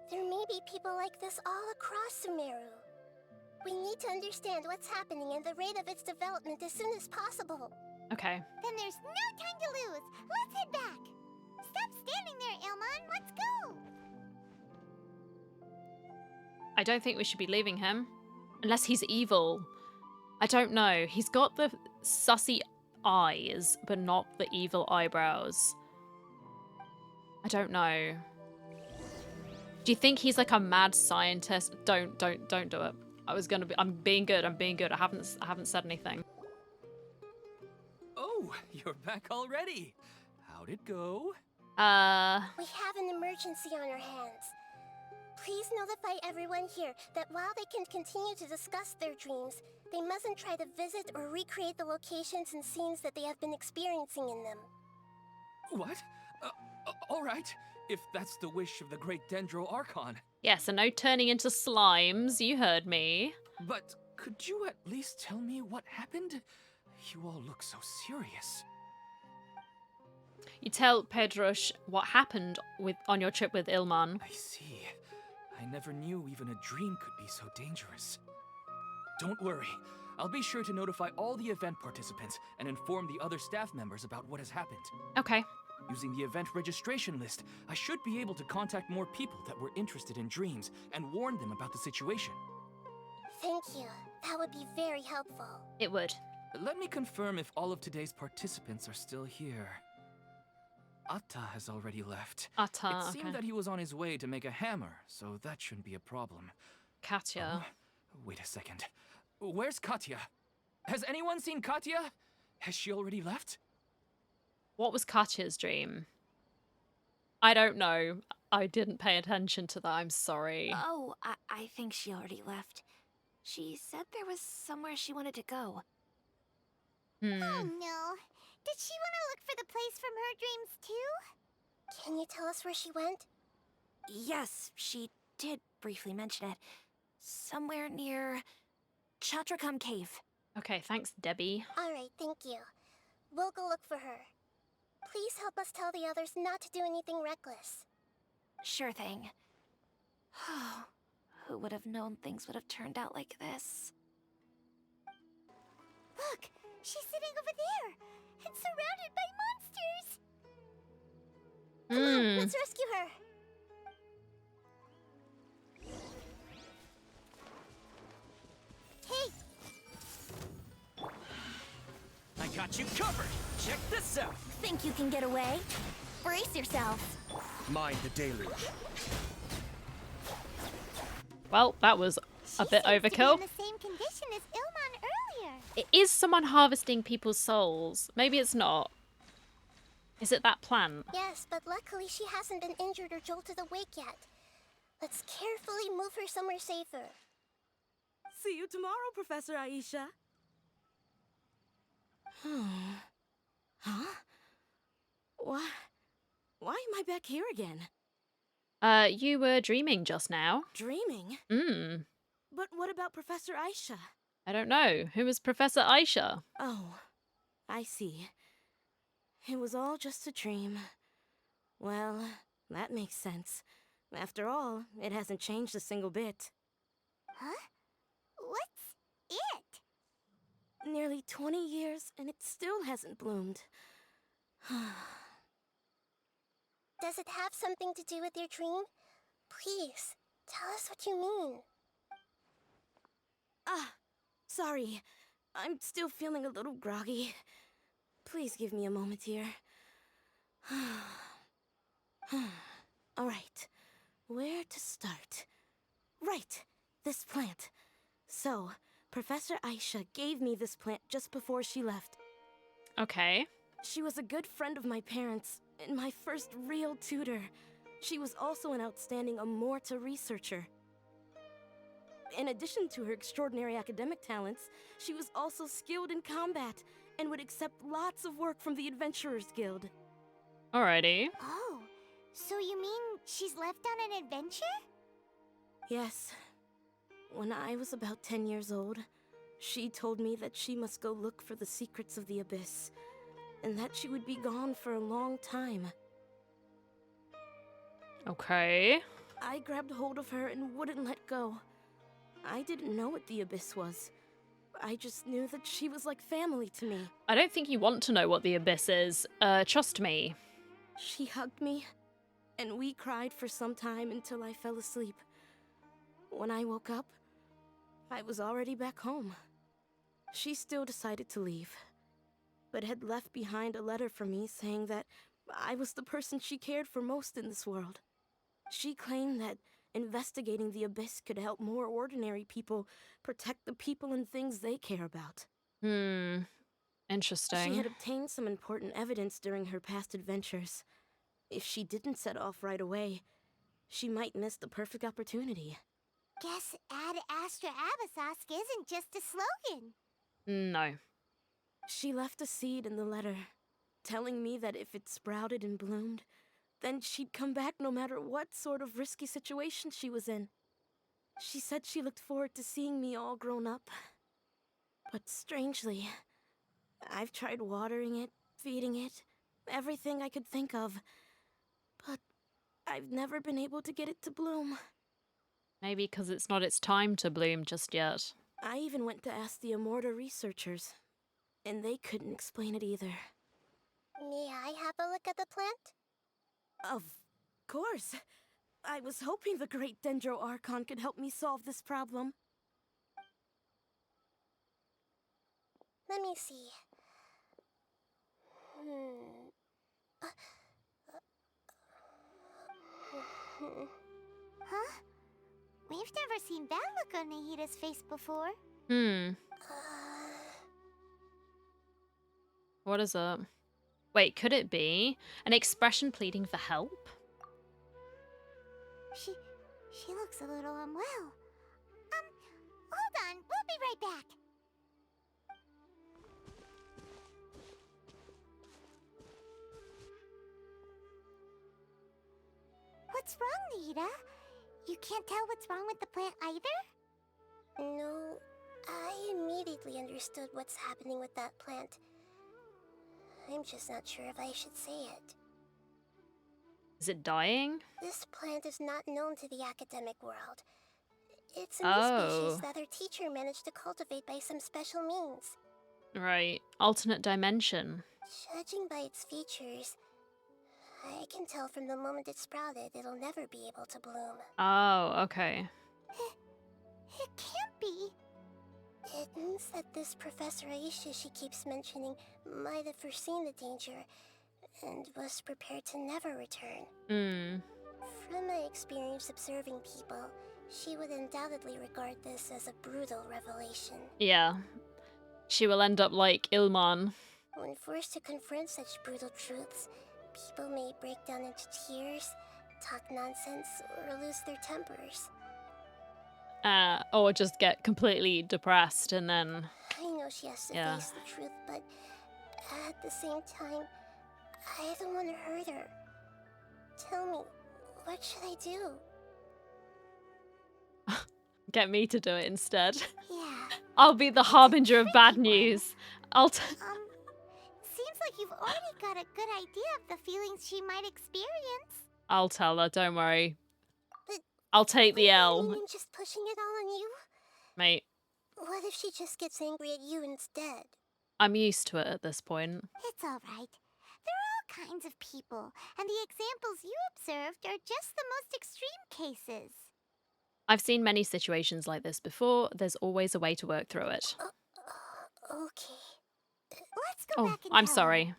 there may be people like this all across Sumeru. We need to understand what's happening and the rate of its development as soon as possible. Okay. Then there's no time to lose. Let's head back. Stop standing there, Ilman. Let's go. I don't think we should be leaving him. Unless he's evil. I don't know. He's got the sussy eyes, but not the evil eyebrows. I don't know. Do you think he's like a mad scientist? Don't do it. I'm being good. I haven't said anything. Oh, you're back already. How'd it go? We have an emergency on our hands. Please notify everyone here that while they can continue to discuss their dreams, they mustn't try to visit or recreate the locations and scenes that they have been experiencing in them. What? All right. If that's the wish of the great Dendro Archon. Yes, and no turning into slimes. You heard me. But could you at least tell me what happened? You all look so serious. You tell Pedrosh what happened on your trip with Ilman. I see. I never knew even a dream could be so dangerous. Don't worry. I'll be sure to notify all the event participants and inform the other staff members about what has happened. Okay. Using the event registration list, I should be able to contact more people that were interested in dreams and warn them about the situation. Thank you. That would be very helpful. It would. Let me confirm if all of today's participants are still here. Atta has already left. Atta, It seemed okay. that he was on his way to make a hammer, so that shouldn't be a problem. Katya. Oh, wait a second. Where's Katya? Has anyone seen Katya? Has she already left? What was Katya's dream? I don't know. I didn't pay attention to that. I'm sorry. Oh, I think she already left. She said there was somewhere she wanted to go. Oh no. Did she want to look for the place from her dreams too? Can you tell us where she went? Yes, she did briefly mention it. Somewhere near Chatrakam Cave. Okay, thanks, Debbie. Alright, thank you. We'll go look for her. Please help us tell the others not to do anything reckless. Sure thing. Who would have known things would have turned out like this? Look! She's sitting over there! And surrounded by monsters! Come on, let's rescue her! Hey! I got you covered! Check this out! Think you can get away? Brace yourself! Mind the deluge. Well, that was a bit She seems to be overkill. in the same condition as Ilman earlier. It is someone harvesting people's souls. Maybe it's not. Is it that plant? Yes, but luckily she hasn't been injured or jolted awake yet. Let's carefully move her somewhere safer. See you tomorrow, Professor Aisha. Huh? Why am I back here again? You were dreaming just now. Dreaming? But what about Professor Aisha? I don't know. Who is Professor Aisha? Oh, I see. It was all just a dream. Well, that makes sense. After all, it hasn't changed a single bit. Huh? What's it? Nearly 20 years, and it still hasn't bloomed. Does it have something to do with your dream? Please, tell us what you mean. Sorry. I'm still feeling a little groggy. Please give me a moment here. Alright, where to start? Right, this plant. So, Professor Aisha gave me this plant just before she left. Okay. She was a good friend of my parents, and my first real tutor. She was also an outstanding Amorta researcher. In addition to her extraordinary academic talents, she was also skilled in combat, and would accept lots of work from the Adventurers Guild. Alrighty. Oh, so you mean she's left on an adventure? Yes. When I was about 10 years old, she told me that she must go look for the secrets of the Abyss, and that she would be gone for a long time. Okay. I grabbed hold of her and wouldn't let go. I didn't know what the Abyss was. I just knew that she was like family to me. I don't think you want to know what the abyss is. Trust me. She hugged me, and we cried for some time until I fell asleep. When I woke up, I was already back home. She still decided to leave, but had left behind a letter for me saying that I was the person she cared for most in this world. She claimed that investigating the Abyss could help more ordinary people protect the people and things they care about. Interesting. She had obtained some important evidence during her past adventures. If she didn't set off right away, she might miss the perfect opportunity. Guess Ad Astra Abyssosque isn't just a slogan. No. She left a seed in the letter, telling me that if it sprouted and bloomed, then she'd come back no matter what sort of risky situation she was in. She said she looked forward to seeing me all grown up. But strangely, I've tried watering it, feeding it, everything I could think of. But I've never been able to get it to bloom. Maybe because it's not its time to bloom just yet. I even went to ask the Immorta researchers, and they couldn't explain it either. May I have a look at the plant? Of course. I was hoping the great Dendro Archon could help me solve this problem. Let me see. Huh? We've never seen that look on Nahida's face before. What is it? Wait, could it be an expression pleading for help? She looks a little unwell. Hold on, we'll be right back. What's wrong, Nahida? You can't tell what's wrong with the plant either? No, I immediately understood what's happening with that plant. I'm just not sure if I should say it. Is it dying? This plant is not known to the academic world. It's a new species that our teacher managed to cultivate by some special means. Right. Alternate dimension. Judging by its features, I can tell from the moment it sprouted, it'll never be able to bloom. Oh, okay. It can't be. It means that this Professor Aisha she keeps mentioning might have foreseen the danger and was prepared to never return. From my experience observing people, she would undoubtedly regard this as a brutal revelation. Yeah. She will end up like Ilman. When forced to confront such brutal truths, people may break down into tears, talk nonsense, or lose their tempers. Or just get completely depressed and then... I know she has to face the truth, but at the same time, I don't want to hurt her. Tell me, what should I do? Get me to do it instead. Yeah. I'll be the harbinger of bad news. Seems like you've already got a good idea of the feelings she might experience. I'll tell her, don't worry. But I'll take the I L. mean just pushing it all on you? Mate, What if she just gets angry at you instead? I'm used to it at this point. It's all right. There are all kinds of people, and the examples you observed are just the most extreme cases. I've seen many situations like this before. There's always a way to work through it. Okay. Let's go back and I'm tell sorry. her.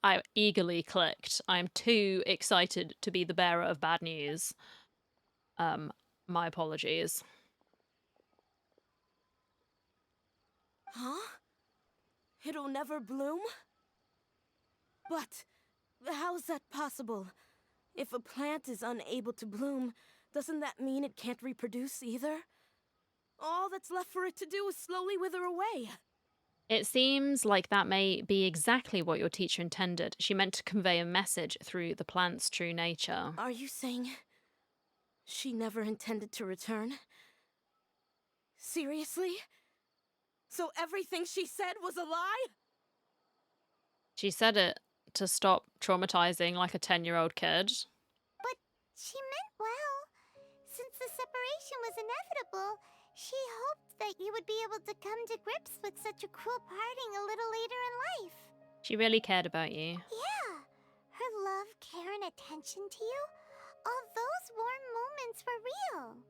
I eagerly clicked. I'm too excited to be the bearer of bad news. My apologies. Huh? It'll never bloom? But how's that possible? If a plant is unable to bloom, doesn't that mean it can't reproduce either? All that's left for it to do is slowly wither away. It seems like that may be exactly what your teacher intended. She meant to convey a message through the plant's true nature. Are you saying she never intended to return? Seriously? So everything she said was a lie? She said it to stop traumatizing like a 10-year-old kid. But she meant well. Since the separation was inevitable, she hoped that you would be able to come to grips with such a cruel parting a little later in life. She really cared about you. Yeah. Her love, care, and attention to you, all those warm moments were real.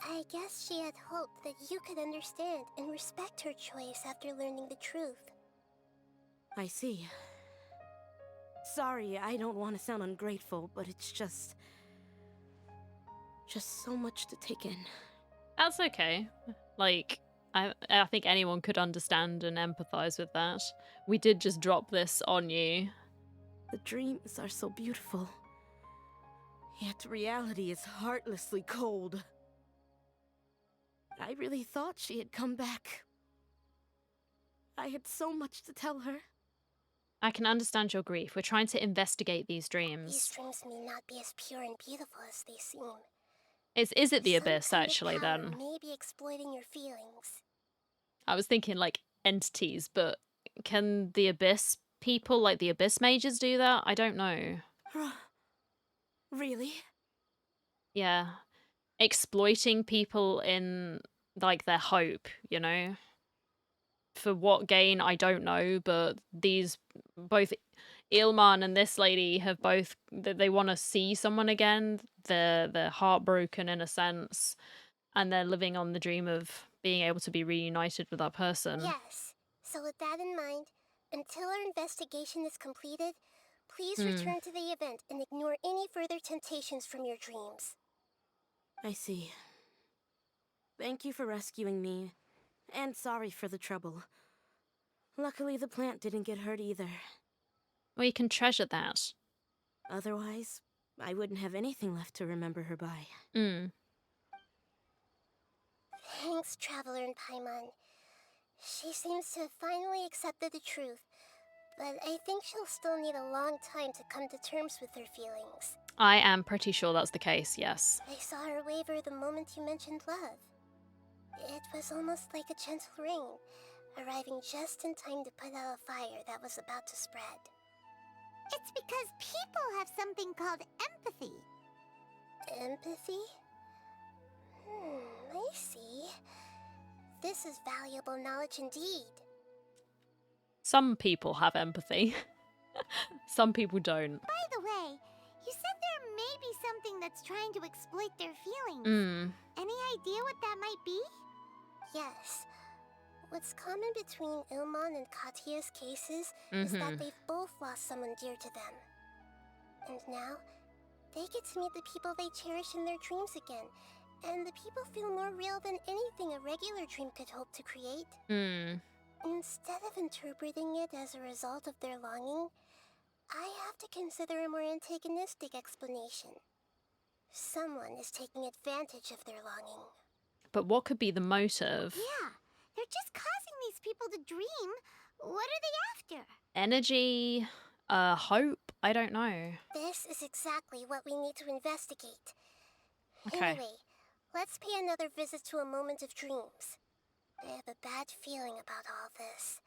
I guess she had hoped that you could understand and respect her choice after learning the truth. I see. Sorry, I don't want to sound ungrateful, but it's just so much to take in. That's okay. Like, I think anyone could understand and empathize with that. We did just drop this on you. The dreams are so beautiful, yet reality is heartlessly cold. I really thought she had come back. I had so much to tell her. I can understand your grief. We're trying to investigate these These dreams. dreams may not be as pure and beautiful as they seem. Is it the Some abyss, kind of actually, power then? may be exploiting your feelings. I was thinking, like, entities, but can the abyss people like the Abyss Mages do that? I don't know. Really? Yeah. Exploiting people in, like, their hope, you know? For what gain, I don't know, but these, both Ilman and this lady have both, they want to see someone again. They're heartbroken in a sense, and they're living on the dream of being able to be reunited with that person. Yes. So with that in mind, until our investigation is completed, please return to the event and ignore any further temptations from your dreams. I see. Thank you for rescuing me, and sorry for the trouble. Luckily, the plant didn't get hurt either. Well, you can treasure that. Otherwise, I wouldn't have anything left to remember her by. Thanks, Traveler and Paimon. She seems to have finally accepted the truth, but I think she'll still need a long time to come to terms with her feelings. I am pretty sure that's the case, yes. I saw her waver the moment you mentioned love. It was almost like a gentle rain, arriving just in time to put out a fire that was about to spread. It's because people have something called empathy. Empathy? I see. This is valuable knowledge indeed. Some people have empathy. Some people don't. By the way, you said there may be something that's trying to exploit their feelings. Any idea what that might be? Yes. What's common between Ilman and Katya's cases is that they've both lost someone dear to them. And now, they get to meet the people they cherish in their dreams again, and the people feel more real than anything a regular dream could hope to create. Instead of interpreting it as a result of their longing, I have to consider a more antagonistic explanation. Someone is taking advantage of their longing. But what could be the motive? Yeah, they're just causing these people to dream. What are they after? Energy? Hope? I don't know. This is exactly what we need to investigate. Okay. Anyway, let's pay another visit to a moment of dreams. I have a bad feeling about all this.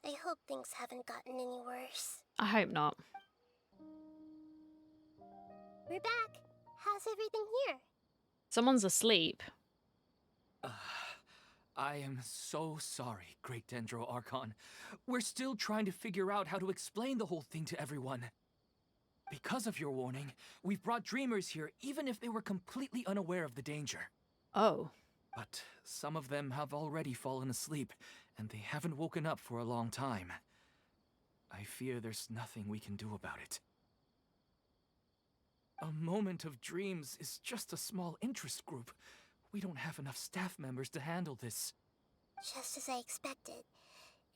I hope things haven't gotten any worse. I hope not. We're back. How's everything here? Someone's asleep. I am so sorry, Great Dendro Archon. We're still trying to figure out how to explain the whole thing to everyone. Because of your warning, we've brought dreamers here even if they were completely unaware of the danger. Oh. But some of them have already fallen asleep, and they haven't woken up for a long time. I fear there's nothing we can do about it. A moment of dreams is just a small interest group. We don't have enough staff members to handle this. Just as I expected.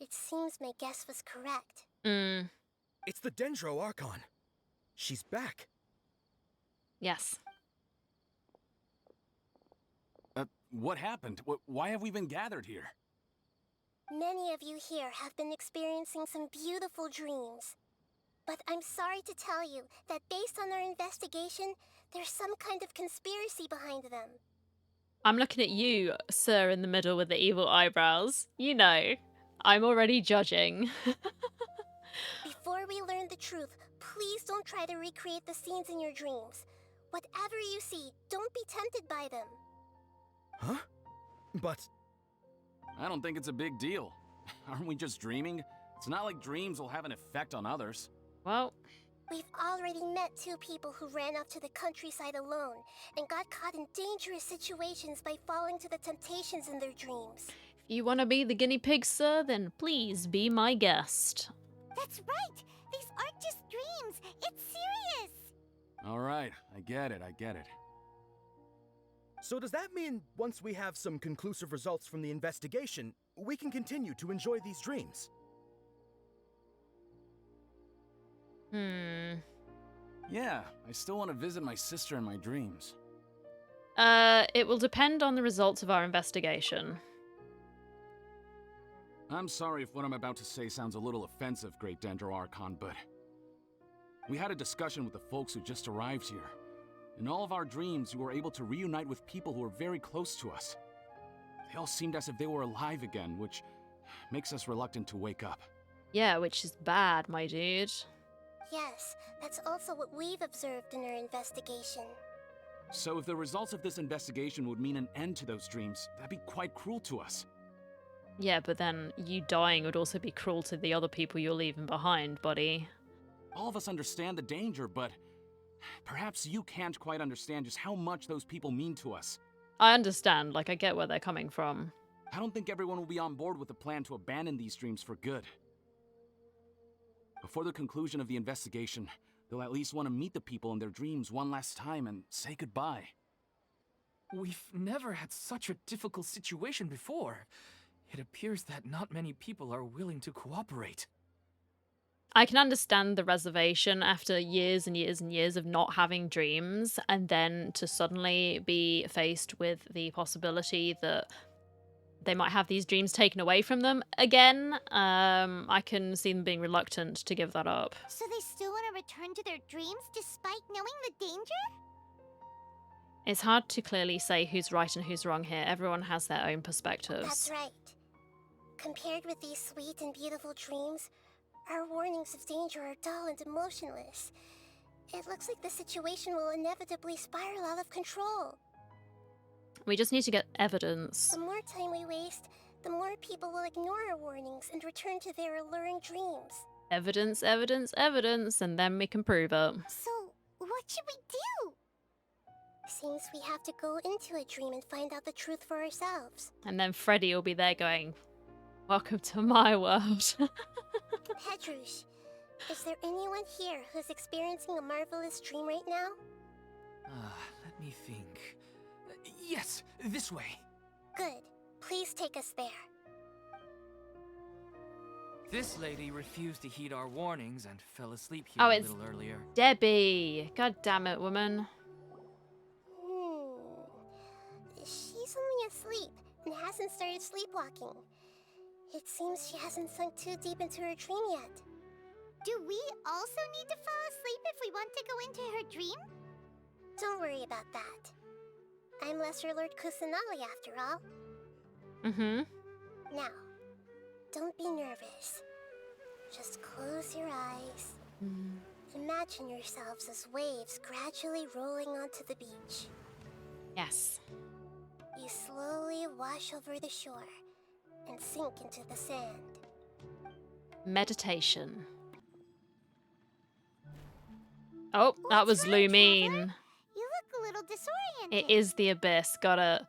It seems my guess was correct. It's the Dendro Archon. She's back. Yes. What happened? Why have we been gathered here? Many of you here have been experiencing some beautiful dreams. But I'm sorry to tell you that based on our investigation, there's some kind of conspiracy behind them. I'm looking at you, sir, in the middle with the evil eyebrows. You know, I'm already judging. Before we learn the truth, please don't try to recreate the scenes in your dreams. Whatever you see, don't be tempted by them. Huh? But... I don't think it's a big deal. Aren't we just dreaming? It's not like dreams will have an effect on others. Well... We've already met two people who ran off to the countryside alone and got caught in dangerous situations by falling to the temptations in their dreams. If you want to be the guinea pig, sir, then please be my guest. That's right! These aren't just dreams! It's serious! Alright, I get it. so does that mean once we have some conclusive results from the investigation, we can continue to enjoy these dreams? Yeah, I still want to visit my sister in my dreams. It will depend on the results of our investigation. I'm sorry if what I'm about to say sounds a little offensive, Great Dendro Archon, but... we had a discussion with the folks who just arrived here. In all of our dreams, we were able to reunite with people who were very close to us. They all seemed as if they were alive again, which makes us reluctant to wake up. Yeah, which is bad, my dude. Yes, that's also what we've observed in our investigation. So if the results of this investigation would mean an end to those dreams, that'd be quite cruel to us. Yeah, but then you dying would also be cruel to the other people you're leaving behind, buddy. All of us understand the danger, but perhaps you can't quite understand just how much those people mean to us. I understand, like, I get where they're coming from. I don't think everyone will be on board with the plan to abandon these dreams for good. Before the conclusion of the investigation, they'll at least want to meet the people in their dreams one last time and say goodbye. We've never had such a difficult situation before. It appears that not many people are willing to cooperate. I can understand the reservation after years and years and years of not having dreams, and then to suddenly be faced with the possibility that they might have these dreams taken away from them again. I can see them being reluctant to give that up. So they still want to return to their dreams despite knowing the danger? It's hard to clearly say who's right and who's wrong here. Everyone has their own perspectives. That's right. Compared with these sweet and beautiful dreams, our warnings of danger are dull and emotionless. It looks like the situation will inevitably spiral out of control. We just need to get evidence. The more time we waste, the more people will ignore our warnings and return to their alluring dreams. Evidence, evidence, evidence, and then we can prove it. So, what should we do? Seems we have to go into a dream and find out the truth for ourselves. And then Freddy will be there going, "Welcome to my world." Petrush, is there anyone here who's experiencing a marvelous dream right now? Let me think. Yes, this way. Good. Please take us there. This lady refused to heed our warnings and fell asleep here Oh, a it's little earlier. Debbie. God damn it, woman. She's only asleep and hasn't started sleepwalking. It seems she hasn't sunk too deep into her dream yet. Do we also need to fall asleep if we want to go into her dream? Don't worry about that. I'm Lesser Lord Kusanali after all. Mm-hmm. Now, don't be nervous. Just close your eyes. Imagine yourselves as waves gradually rolling onto the beach. Yes. You slowly wash over the shore and sink into the sand. Meditation. Oh, that What's was wrong, Lumine. Traveler? You look a little disoriented. It is the abyss. Gotta...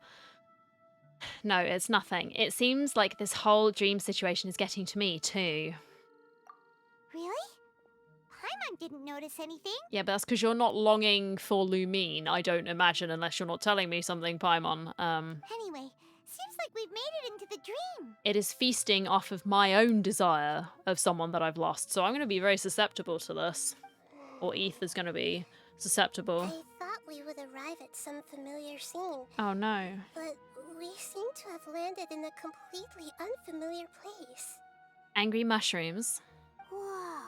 No, it's nothing. It seems like this whole dream situation is getting to me, too. Really? Paimon didn't notice anything. Yeah, but that's because you're not longing for Lumine, I don't imagine, unless you're not telling me something, Paimon. Anyway, seems like we've made it into the dream. It is feasting off of my own desire of someone that I've lost, so I'm going to be very susceptible to this. Or Ether's going to be susceptible. I thought we would arrive at some familiar scene. Oh no. But we seem to have landed in a completely unfamiliar place. Angry mushrooms. Whoa.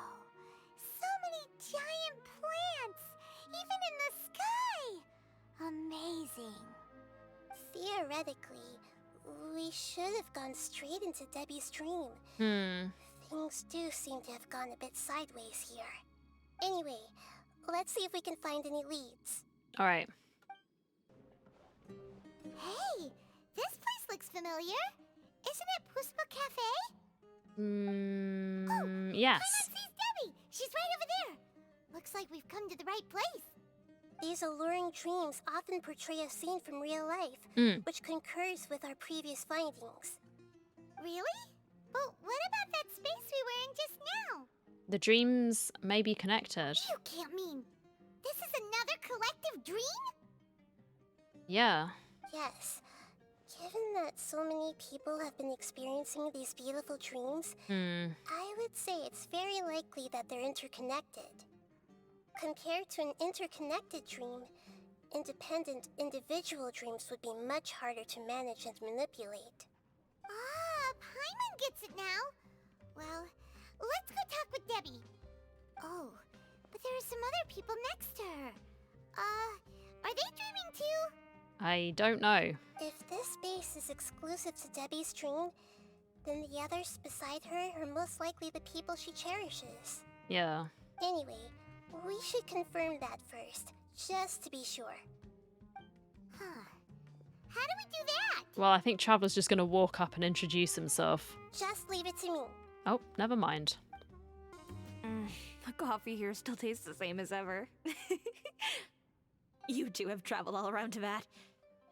So many giant plants, even in the sky. Amazing. Theoretically, we should have gone straight into Debbie's dream. Things do seem to have gone a bit sideways here. Anyway, let's see if we can find any leads. Alright. Hey, this place looks familiar. Isn't it Puspa Cafe? Yes. Paimon sees Debbie. She's right over there. Looks like we've come to the right place. These alluring dreams often portray a scene from real life, which concurs with our previous findings. Really? But what about that space we were in just now? The dreams may be connected. You can't mean this is another collective dream? Yeah. Yes. Given that so many people have been experiencing these beautiful dreams, I would say it's very likely that they're interconnected. Compared to an interconnected dream, independent individual dreams would be much harder to manage and manipulate. Ah, Paimon gets it now. Well, let's go talk with Debbie. Oh, but there are some other people next to her. Are they dreaming too? I don't know. If this space is exclusive to Debbie's dream, then the others beside her are most likely the people she cherishes. Yeah. Anyway, we should confirm that first, just to be sure. Huh. How do we do that? Well, I think Traveler's just going to walk up and introduce himself. Just leave it to me. Oh, never mind. The coffee here still tastes the same as ever. You two have traveled all around Tibet.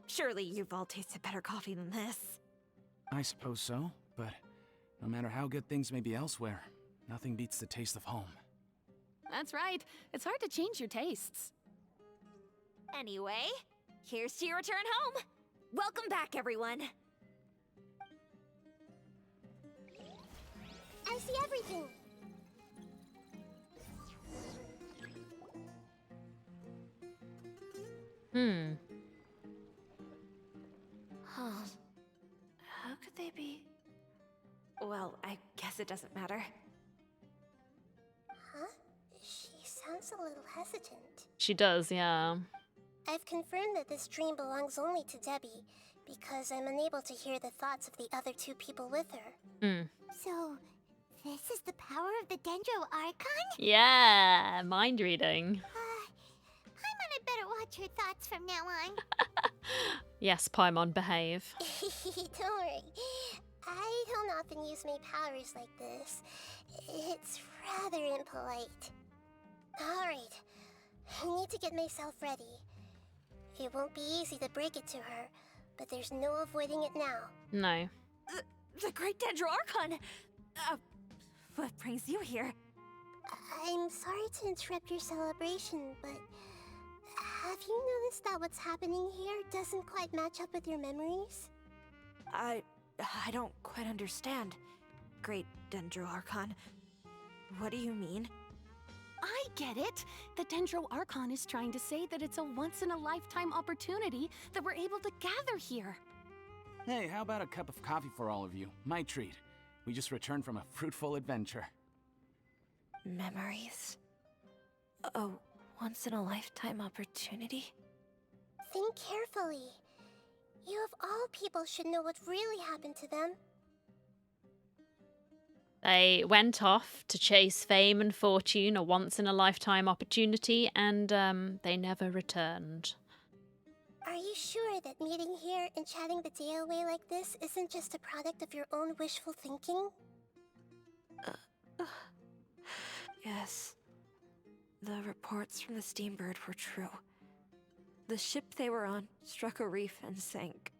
Surely you've all tasted better coffee than this. I suppose so, but no matter how good things may be elsewhere, nothing beats the taste of home. That's right. It's hard to change your tastes. Anyway, here's to your return home. Welcome back, everyone. I see everything. Huh. How could they be? Well, I guess it doesn't matter. Huh? She sounds a little hesitant. She does, yeah. I've confirmed that this dream belongs only to Debbie, because I'm unable to hear the thoughts of the other two people with her. So, this is the power of the Dendro Archon? Yeah, mind reading. Paimon, better watch her thoughts from now on. Yes, Paimon, behave. Don't worry. I don't often use my powers like this. It's rather impolite. Alright, I need to get myself ready. It won't be easy to break it to her, but there's no avoiding it now. No. The Great Dendro Archon! What brings you here? I'm sorry to interrupt your celebration, but have you noticed that what's happening here doesn't quite match up with your memories? I don't quite understand. Great Dendro Archon. What do you mean? I get it. The Dendro Archon is trying to say that it's a once-in-a-lifetime opportunity that we're able to gather here. Hey, how about a cup of coffee for all of you? My treat. We just returned from a fruitful adventure. Memories? A once-in-a-lifetime opportunity? Think carefully. You of all people should know what really happened to them. They went off to chase fame and fortune, a once-in-a-lifetime opportunity, and they never returned. Are you sure that meeting here and chatting the day away like this isn't just a product of your own wishful thinking? Yes. The reports from the Steambird were true. The ship they were on struck a reef and sank.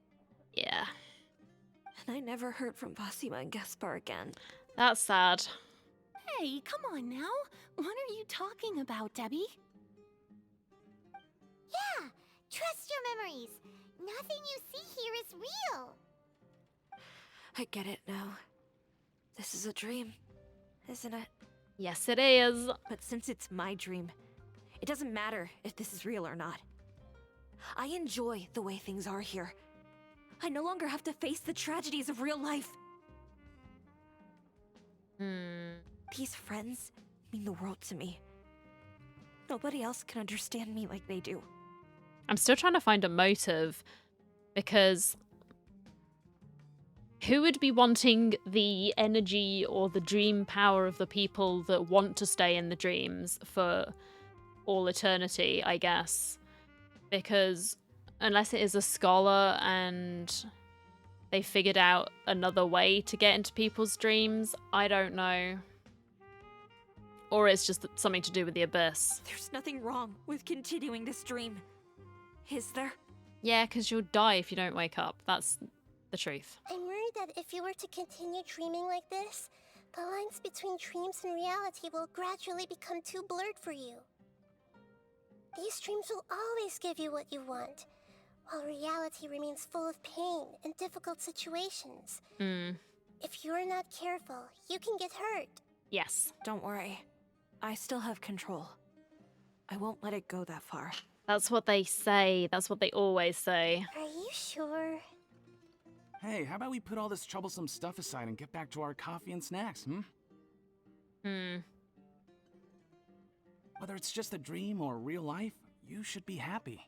Yeah. And I never heard from Basima and Gaspar again. That's sad. Hey, come on now. What are you talking about, Debbie? Yeah, trust your memories. Nothing you see here is real. I get it now. This is a dream, isn't it? Yes, it is. But since it's my dream, it doesn't matter if this is real or not. I enjoy the way things are here. I no longer have to face the tragedies of real life. These friends mean the world to me. Nobody else can understand me like they do. I'm still trying to find a motive, because who would be wanting the energy or the dream power of the people that want to stay in the dreams for all eternity, I guess? Because unless it is a scholar and they figured out another way to get into people's dreams, I don't know. Or it's just something to do with the abyss. There's nothing wrong with continuing this dream. Is there? Yeah, because you'll die if you don't wake up. That's the truth. I'm worried that if you were to continue dreaming like this, the lines between dreams and reality will gradually become too blurred for you. These dreams will always give you what you want, while reality remains full of pain and difficult situations. If you're not careful, you can get hurt. Yes. Don't worry. I still have control. I won't let it go that far. That's what they say. That's what they always say. Are you sure? Hey, how about we put all this troublesome stuff aside and get back to our coffee and snacks, Whether it's just a dream or real life, you should be happy.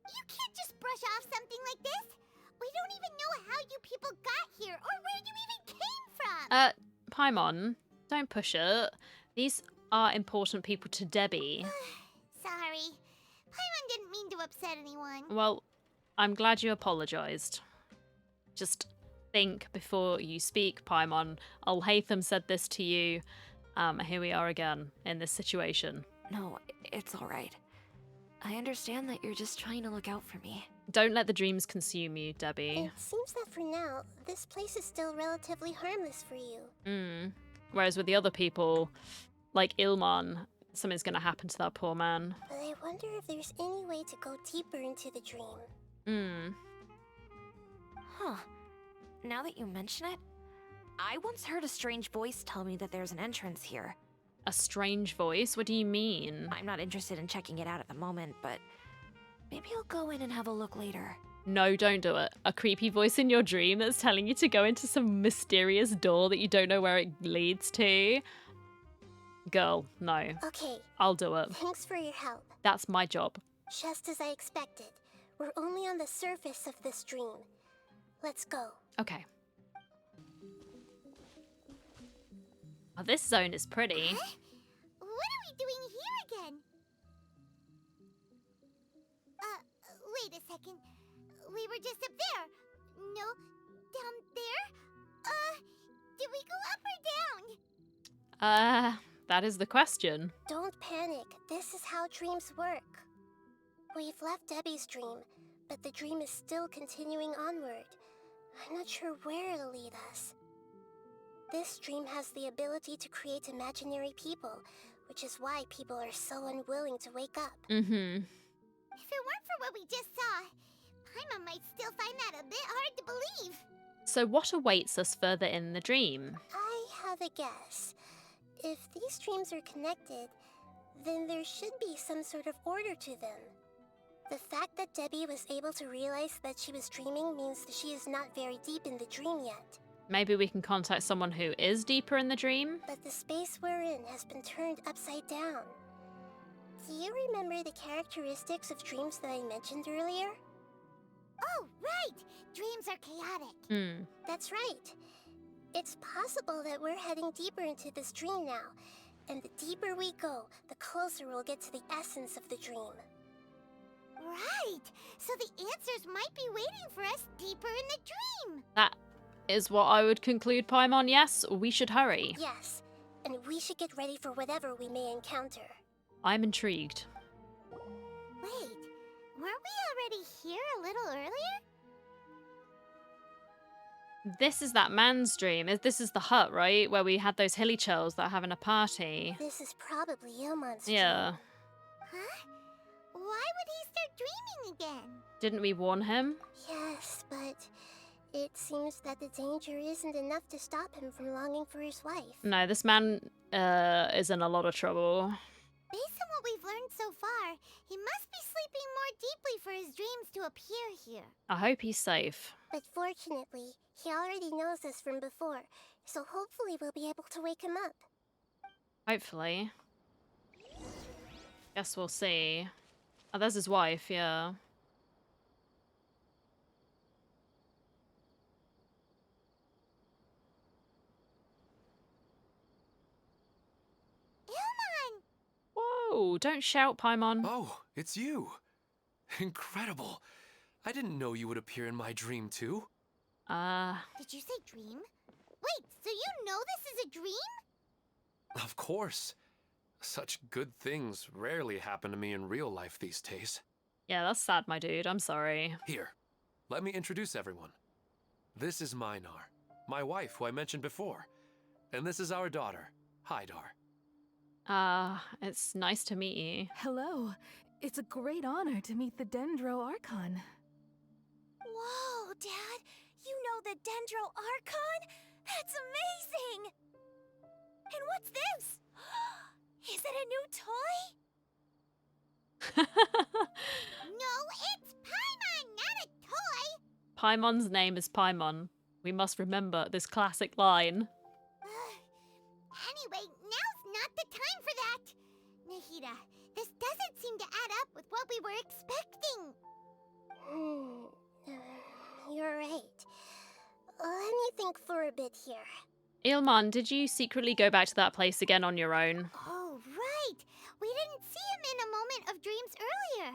You can't just brush off something like this. We don't even know how you people got Paimon, don't push it. These are important people to Debbie. Sorry. Paimon didn't mean to upset anyone. Well, I'm glad you apologized. Just think before you speak, Paimon. Al-Haytham said this to you. Here we are again in this situation. No, it's alright. I understand that you're just trying to look out for me. Don't let the dreams consume you, Debbie. It seems that for now, this place is still relatively harmless for you. Whereas with the other people, like Ilman, something's gonna happen to that poor man. But I wonder if there's any way to go deeper into the dream. Huh. Now that you mention it, I once heard a strange voice tell me that there's an entrance here. A strange voice? What do you mean? I'm not interested in checking it out at the moment, but maybe I'll go in and have a look later. No, don't do it. A creepy voice in your dream that's telling you to go into some mysterious door that you don't know where it leads to. Girl, no. Okay. I'll do it. Thanks for your help. That's my job. Just as I expected. We're only on the surface of this dream. Let's go. Okay. Oh, this zone is pretty. Huh? What are we doing here again? Wait a second. We were just up there. No, down there? Did we go up or down? That is the question. Don't panic. This is how dreams work. We've left Debbie's dream, but the dream is still continuing onward. I'm not sure where it'll lead us. This dream has the ability to create imaginary people, which is why people are so unwilling to wake up. If it weren't for what we just saw, Paimon might still find that a bit hard to believe. So what awaits us further in the dream? I have a guess. If these dreams are connected, then there should be some sort of order to them. The fact that Debbie was able to realize that she was dreaming means that she is not very deep in the dream yet. Maybe we can contact someone who is deeper in the dream? But the space we're in has been turned upside down. Do you remember the characteristics of dreams that I mentioned earlier? Oh, right! Dreams are chaotic. That's right. It's possible that we're heading deeper into this dream now, and the deeper we go, the closer we'll get to the essence of the dream. Right! So the answers might be waiting for us deeper in the dream! That is what I would conclude, Paimon. Yes, we should hurry. Yes, and we should get ready for whatever we may encounter. I'm intrigued. Wait, weren't we already here a little earlier? This is that man's dream. This is the hut, right? Where we had those hilly churls that are having a party. This is probably Ilmon's dream. Yeah. Huh? Why would he start dreaming again? Didn't we warn him? Yes, but it seems that the danger isn't enough to stop him from longing for his wife. No, this man is in a lot of trouble. Based on what we've learned so far, he must be sleeping more deeply for his dreams to appear here. I hope he's safe. But fortunately, he already knows us from before, so hopefully we'll be able to wake him up. Hopefully. Guess we'll see. Oh, there's his wife, yeah. Ilman! Whoa, don't shout, Paimon. Oh, it's you. Incredible. I didn't know you would appear in my dream, too. Did you say dream? Wait, so you know this is a dream? Of course. Such good things rarely happen to me in real life these days. Yeah, that's sad, my dude. I'm sorry. Here, let me introduce everyone. This is Minar, my wife who I mentioned before. And this is our daughter, Hydar. It's nice to meet you. Hello. It's a great honor to meet the Dendro Archon. Whoa, Dad! You know the Dendro Archon? That's amazing! And what's this? Is it a new toy? No, it's Paimon, not a toy! Paimon's name is Paimon. We must remember this classic line. Anyway, now's not the time for that! Nahida, this doesn't seem to add up with what we were expecting. You're right. Let me think for a bit here. Ilman, did you secretly go back to that place again on your own? Oh, right. We didn't see him in a moment of dreams earlier.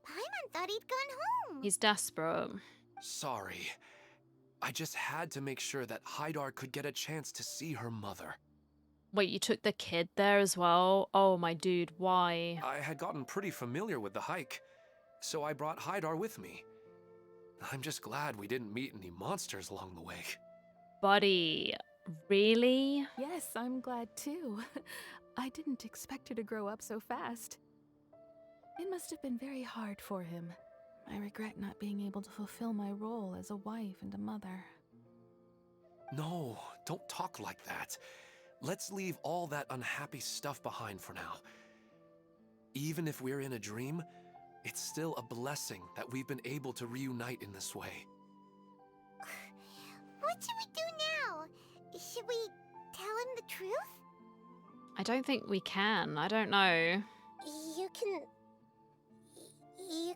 Paimon thought he'd gone home. He's desperate. Sorry. I just had to make sure that Haidar could get a chance to see her mother. Wait, you took the kid there as well? Oh, my dude, why? I had gotten pretty familiar with the hike, so I brought Haidar with me. I'm just glad we didn't meet any monsters along the way. Buddy, really? Yes, I'm glad too. I didn't expect her to grow up so fast. It must have been very hard for him. I regret not being able to fulfill my role as a wife and a mother. No, don't talk like that. Let's leave all that unhappy stuff behind for now. Even if we're in a dream, it's still a blessing that we've been able to reunite in this way. What should we do now? Should we tell him the truth? I don't think we can. I don't know. You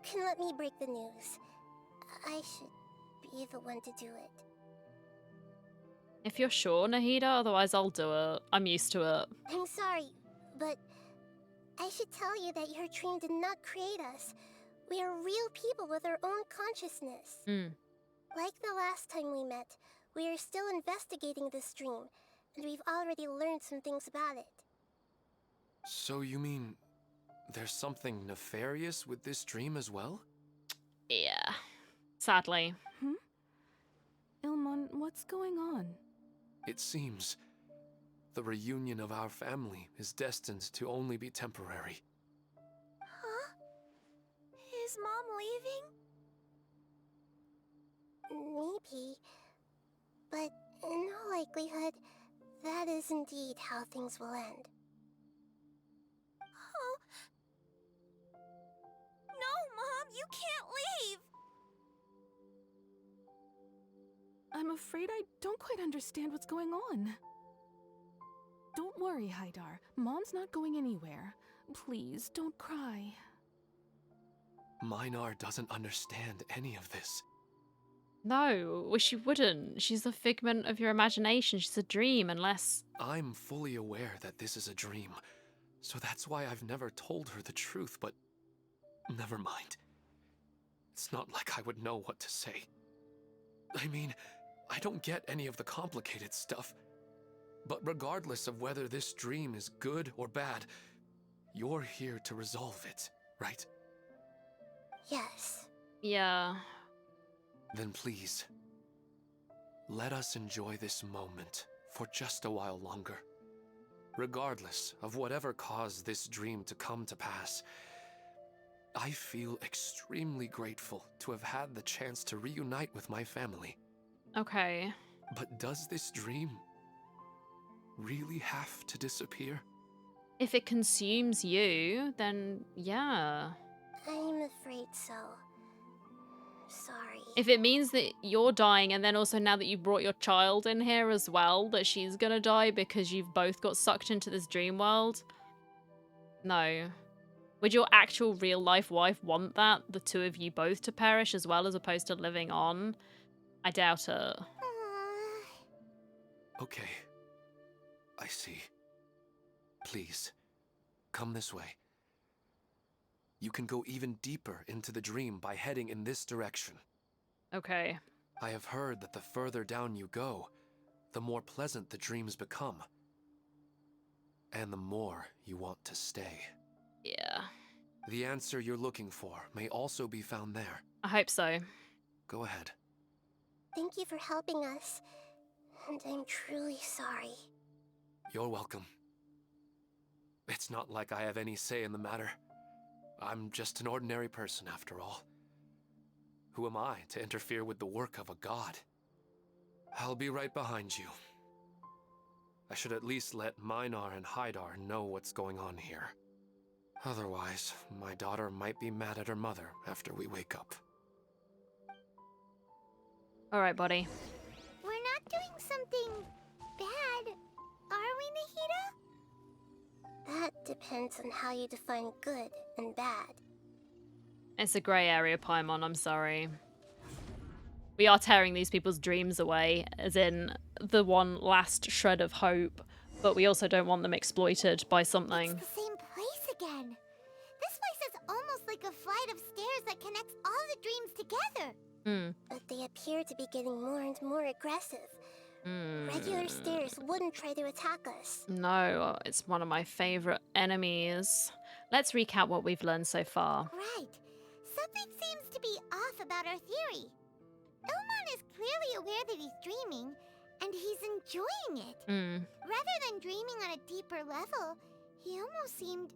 can let me break the news. I should be the one to do it. If you're sure, Nahida, otherwise I'll do it. I'm used to it. I'm sorry, but I should tell you that your dream did not create us. We are real people with our own consciousness. Like the last time we met, we are still investigating this dream, and we've already learned some things about it. So you mean there's something nefarious with this dream as well? Yeah. Sadly. Ilmon, what's going on? It seems the reunion of our family is destined to only be temporary. Huh? Is Mom leaving? Maybe. But in all likelihood, that is indeed how things will end. Oh. No, Mom, you can't leave! I'm afraid I don't quite understand what's going on. Don't worry, Haidar. Mom's not going anywhere. Please, don't cry. Minar doesn't understand any of this. No, well, she wouldn't. She's a figment of your imagination. She's a dream, unless... I'm fully aware that this is a dream, so that's why I've never told her the truth, but never mind. It's not like I would know what to say. I mean, I don't get any of the complicated stuff. But regardless of whether this dream is good or bad, you're here to resolve it, right? Yes. Yeah. Then please, let us enjoy this moment for just a while longer. Regardless of whatever caused this dream to come to pass, I feel extremely grateful to have had the chance to reunite with my family. Okay. But does this dream really have to disappear? If it consumes you, then yeah. I'm afraid so. Sorry. If it means that you're dying, and then also now that you brought your child in here as well, that she's gonna die because you've both got sucked into this dream world, no. Would your actual real life wife want that? The two of you both to perish as well, as opposed to living on? I doubt it. Okay. I see. Please, come this way. You can go even deeper into the dream by heading in this direction. Okay. I have heard that the further down you go, the more pleasant the dreams become. And the more you want to stay. Yeah. The answer you're looking for may also be found there. I hope so. Go ahead. Thank you for helping us. And I'm truly sorry. You're welcome. It's not like I have any say in the matter. I'm just an ordinary person after all. Who am I to interfere with the work of a god? I'll be right behind you. I should at least let Minar and Haidar know what's going on here. Otherwise, my daughter might be mad at her mother after we wake up. Alright, buddy. We're not doing something bad, are we, Nahida? That depends on how you define good and bad. It's a grey area, Paimon, I'm sorry. We are tearing these people's dreams away, as in the one last shred of hope, but we also don't want them exploited by something. It's the same place again. This place is almost like a flight of stairs that connects all the dreams together. But they appear to be getting more and more aggressive. Regular stairs wouldn't try to attack us. No, it's one of my favorite enemies. Let's recap what we've learned so far. Right. Something seems to be off about our theory. Ilmon is clearly aware that he's dreaming, and he's enjoying it. Rather than dreaming on a deeper level, he almost seemed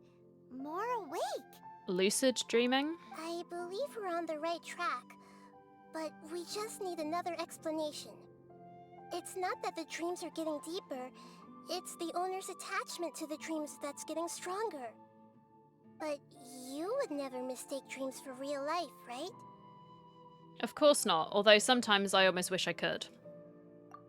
more awake. Lucid dreaming? I believe we're on the right track, but we just need another explanation. It's not that the dreams are getting deeper, it's the owner's attachment to the dreams that's getting stronger. But you would never mistake dreams for real life, right? Of course not, although sometimes I almost wish I could.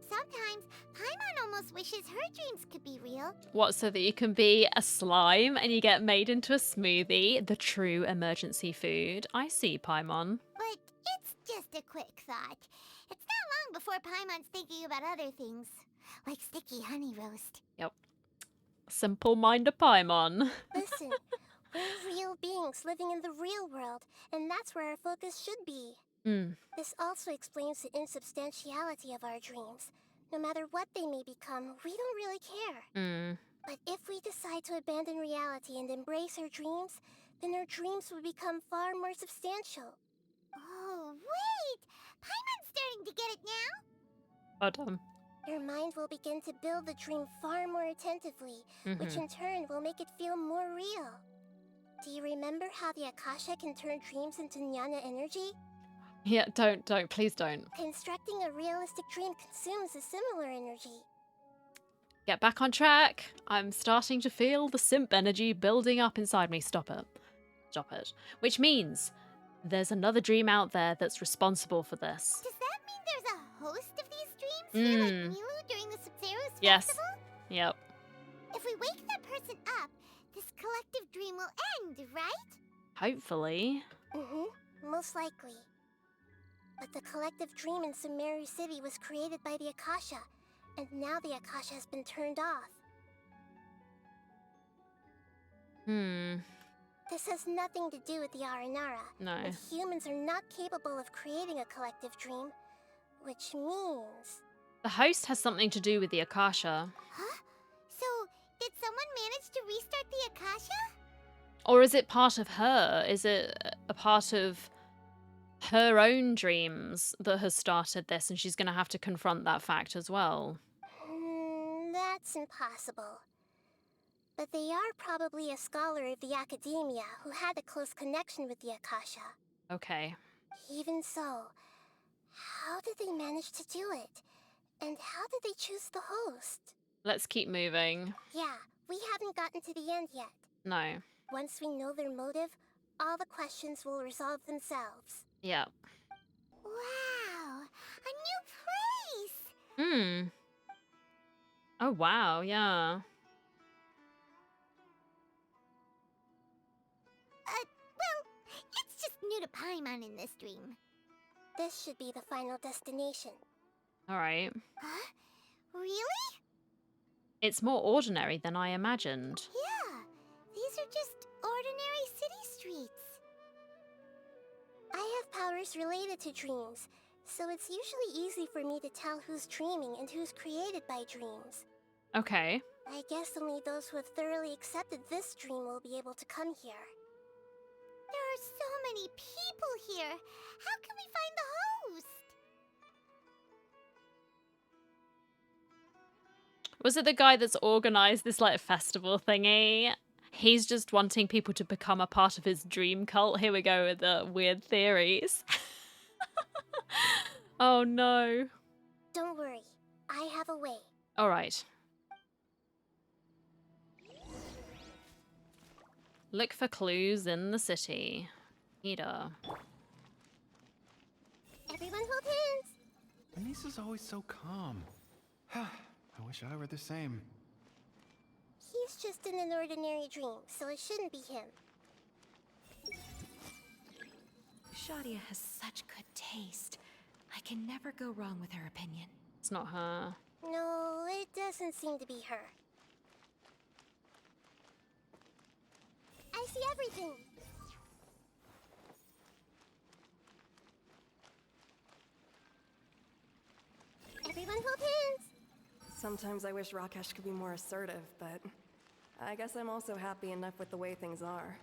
Sometimes, Paimon almost wishes her dreams could be real. What, so that you can be a slime and you get made into a smoothie? The true emergency food. I see, Paimon. But it's just a quick thought. It's not long before Paimon's thinking about other things, like sticky honey roast. Yep. Simple-minded Paimon. Listen, we're real beings living in the real world, and that's where our focus should be. This also explains the insubstantiality of our dreams. No matter what they may become, we don't really care. But if we decide to abandon reality and embrace our dreams, then our dreams would become far more substantial. Oh, wait! Paimon's starting to get it now? Well done. Your mind will begin to build the dream far more attentively, which in turn will make it feel more real. Do you remember how the Akasha can turn dreams into jnana energy? Yeah, don't, please don't. Constructing a realistic dream consumes a similar energy. Get back on track. I'm starting to feel the simp energy building up inside me. Stop it. Stop it. Which means there's another dream out there that's responsible for this. Does that mean there's a host of these dreams here like Milu during the Sumeru Yes. festival? Yep. If we wake that person up, this collective dream will end, right? Hopefully. Most likely. But the collective dream in Sumeru City was created by the Akasha, and now the Akasha has been turned off. This has nothing to do with the Aranara. No. But humans are not capable of creating a collective dream, which means... The host has something to do with the Akasha. Huh? So, did someone manage to restart the Akasha? Or is it part of her? Is it a part of her own dreams that has started this, and she's going to have to confront that fact as well? That's impossible. But they are probably a scholar of the academia who had a close connection with the Akasha. Okay. Even so, how did they manage to do it? And how did they choose the host? Let's keep moving. Yeah, we haven't gotten to the end yet. No. Once we know their motive, all the questions will resolve themselves. Yeah. Wow! A new place! Oh, wow, yeah. Well, it's just new to Paimon in this dream. This should be the final destination. Alright. Huh? Really? It's more ordinary than I imagined. Yeah, these are just ordinary city streets. I have powers related to dreams, so it's usually easy for me to tell who's dreaming and who's created by dreams. Okay. I guess only those who have thoroughly accepted this dream will be able to come here. There are so many people here. How can we find the host? Was it the guy that's organized this, like, festival thingy? He's just wanting people to become a part of his dream cult. Here we go with the weird theories. Oh, no. Don't worry. I have a way. All right. Look for clues in the city. Nahida. Everyone hold hands. Anissa's always so calm. I wish I were the same. He's just in an ordinary dream, so it shouldn't be him. Shadia has such good taste. I can never go wrong with her opinion. It's not her. No, it doesn't seem to be her. I see everything. Everyone hold hands. Sometimes I wish Rakesh could be more assertive, but I guess I'm also happy enough with the way things are.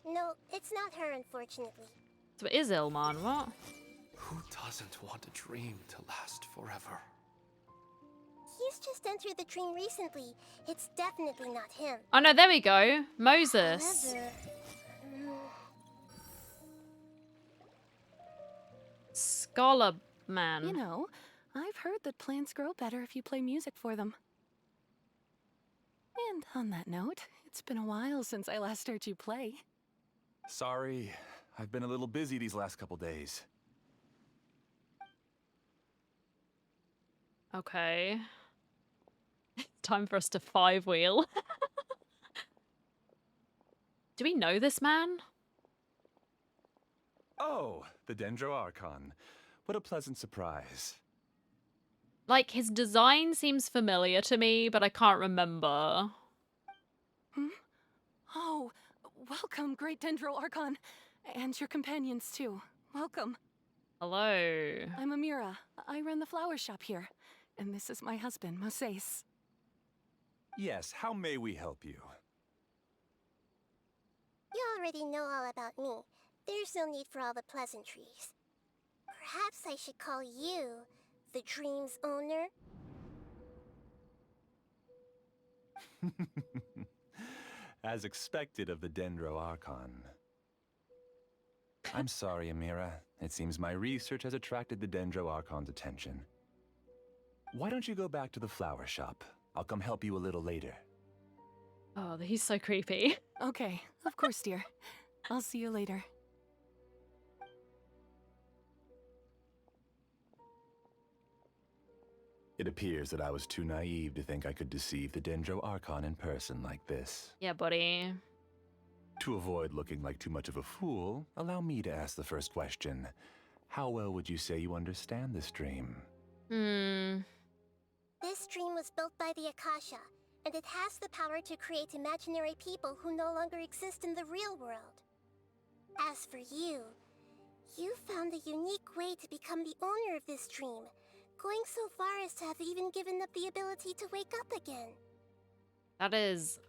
No, it's not her, unfortunately. So it is Ilman, what? Who doesn't want a dream to last forever? He's just entered the dream recently. It's definitely not him. Oh no, there we go. Moses. However, Scholar man. You know, I've heard that plants grow better if you play music for them. And on that note, it's been a while since I last heard you play. Sorry, I've been a little busy these last couple days. Okay. It's time for us to five-wheel. Do we know this man? Oh, the Dendro Archon. What a pleasant surprise. Like, his design seems familiar to me, but I can't remember. Hmm? Oh, welcome, Great Dendro Archon. And your companions, too. Welcome. Hello. I'm Amira. I run the flower shop here. And this is my husband, Moses. Yes, how may we help you? you already know all about me. There's no need for all the pleasantries. Perhaps I should call you the dream's owner? As expected of the Dendro Archon. I'm sorry, Amira. It seems my research has attracted the Dendro Archon's attention. Why don't you go back to the flower shop? I'll come help you a little later. Oh, he's so creepy. Okay, of course, dear. I'll see you later. It appears that I was too naive to think I could deceive the Dendro Archon in person like this. Yeah, buddy. To avoid looking like too much of a fool, allow me to ask the first question. How well would you say you understand this dream? This dream was built by the Akasha, and it has the power to create imaginary people who no longer exist in the real world. As for you, you found a unique way to become the owner of this dream, going so far as to have even given up the ability to wake up again. That is...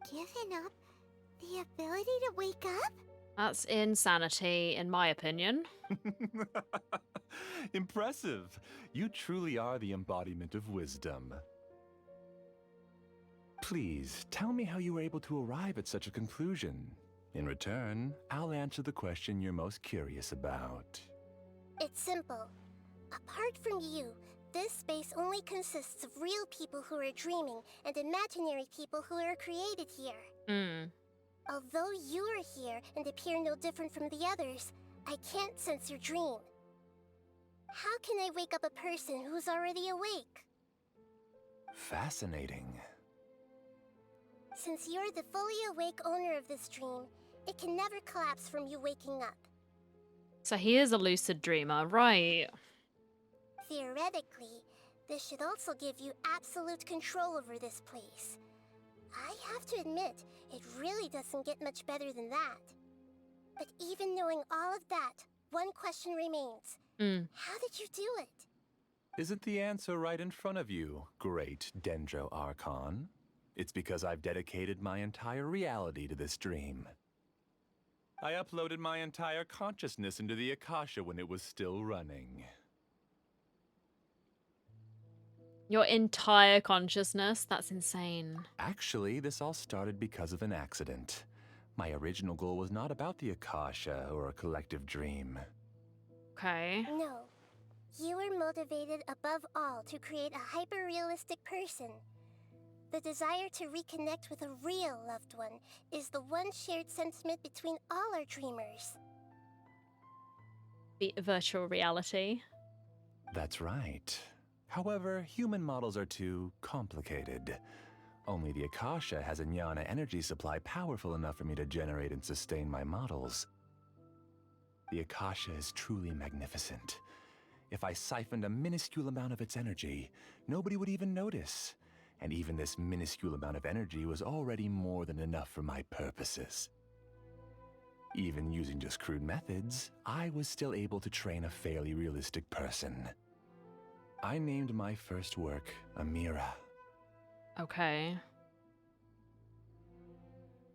Given up the ability to wake up? That's insanity, in my opinion. Impressive. You truly are the embodiment of wisdom. Please, tell me how you were able to arrive at such a conclusion. In return, I'll answer the question you're most curious about. It's simple. Apart from you, this space only consists of real people who are dreaming and imaginary people who are created here. Although you are here and appear no different from the others, I can't sense your dream. How can I wake up a person who's already awake? Fascinating. Since you're the fully awake owner of this dream, it can never collapse from you waking up. So he is a lucid dreamer, right? Theoretically, this should also give you absolute control over this place. I have to admit, it really doesn't get much better than that. But even knowing all of that, one question remains. How did you do it? Isn't the answer right in front of you, great Dendro Archon? It's because I've dedicated my entire reality to this dream. I uploaded my entire consciousness into the Akasha when it was still running. Your entire consciousness? That's insane. Actually, this all started because of an accident. My original goal was not about the Akasha or a collective dream. Okay. No. You were motivated above all to create a hyper-realistic person. The desire to reconnect with a real loved one is the one shared sentiment between all our dreamers. The virtual reality. That's right. However, human models are too complicated. Only the Akasha has a jnana energy supply powerful enough for me to generate and sustain my models. The Akasha is truly magnificent. If I siphoned a minuscule amount of its energy, nobody would even notice. And even this minuscule amount of energy was already more than enough for my purposes. Even using just crude methods, I was still able to train a fairly realistic person. I named my first work Amira. Okay.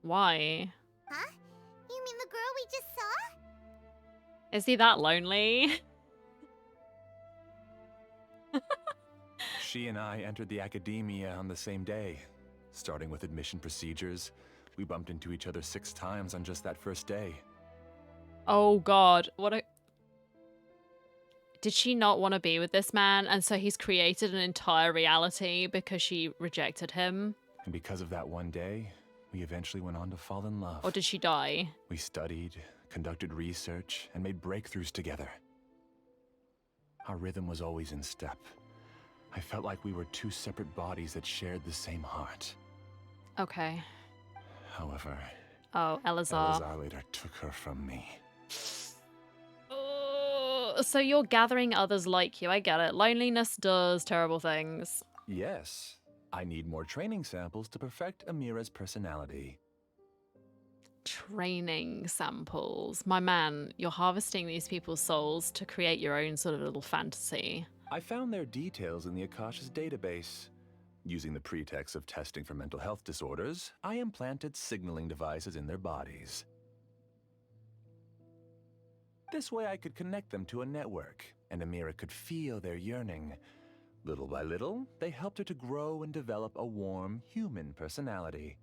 Why? Huh? You mean the girl we just saw? Is he that lonely? She and I entered the academia on the same day. Starting with admission procedures, we bumped into each other 6 times on just that first day. Oh god, what a... Did she not want to be with this man, and so he's created an entire reality because she rejected him? And because of that one day, we eventually went on to fall in love. Or did she die? We studied, conducted research, and made breakthroughs together. Our rhythm was always in step. I felt like we were 2 separate bodies that shared the same heart. Okay. However, Oh, Elazar. Elazar later took her from me. Oh, so you're gathering others like you. I get it. Loneliness does terrible things. Yes, I need more training samples to perfect Amira's personality. Training samples. My man, you're harvesting these people's souls to create your own sort of little fantasy. I found their details in the Akasha's database. Using the pretext of testing for mental health disorders, I implanted signaling devices in their bodies. This way I could connect them to a network, and Amira could feel their yearning. Little by little, they helped her to grow and develop a warm, human personality.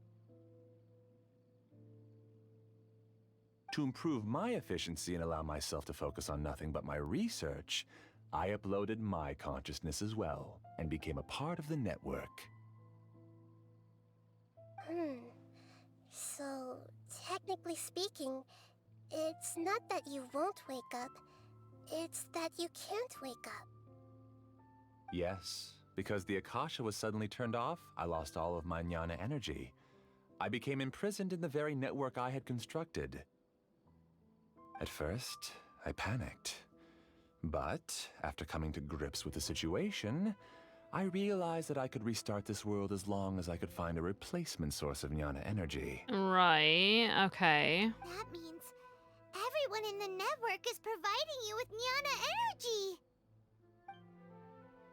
To improve my efficiency and allow myself to focus on nothing but my research, I uploaded my consciousness as well, and became a part of the network. So, technically speaking, it's not that you won't wake up, it's that you can't wake up. Yes, because the Akasha was suddenly turned off, I lost all of my jnana energy. I became imprisoned in the very network I had constructed. At first, I panicked. But, after coming to grips with the situation, I realized that I could restart this world as long as I could find a replacement source of jnana energy. Right, okay. That means everyone in the network is providing you with Jnana energy.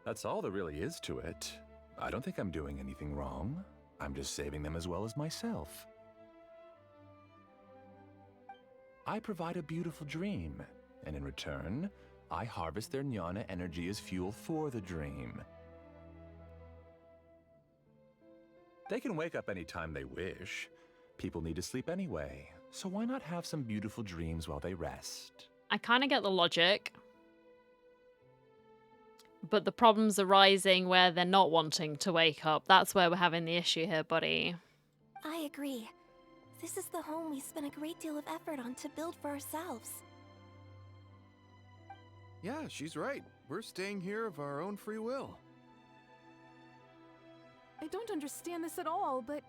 That's all there really is to it. I don't think I'm doing anything wrong. I'm just saving them as well as myself. I provide a beautiful dream, and in return, I harvest their jnana energy as fuel for the dream. They can wake up anytime they wish. People need to sleep anyway, so why not have some beautiful dreams while they rest? I kind of get the logic. But the problem's arising where they're not wanting to wake up. That's where we're having the issue here, buddy. I agree. This is the home we spent a great deal of effort on to build for ourselves. Yeah, she's right. We're staying here of our own free will. I don't understand this at all, but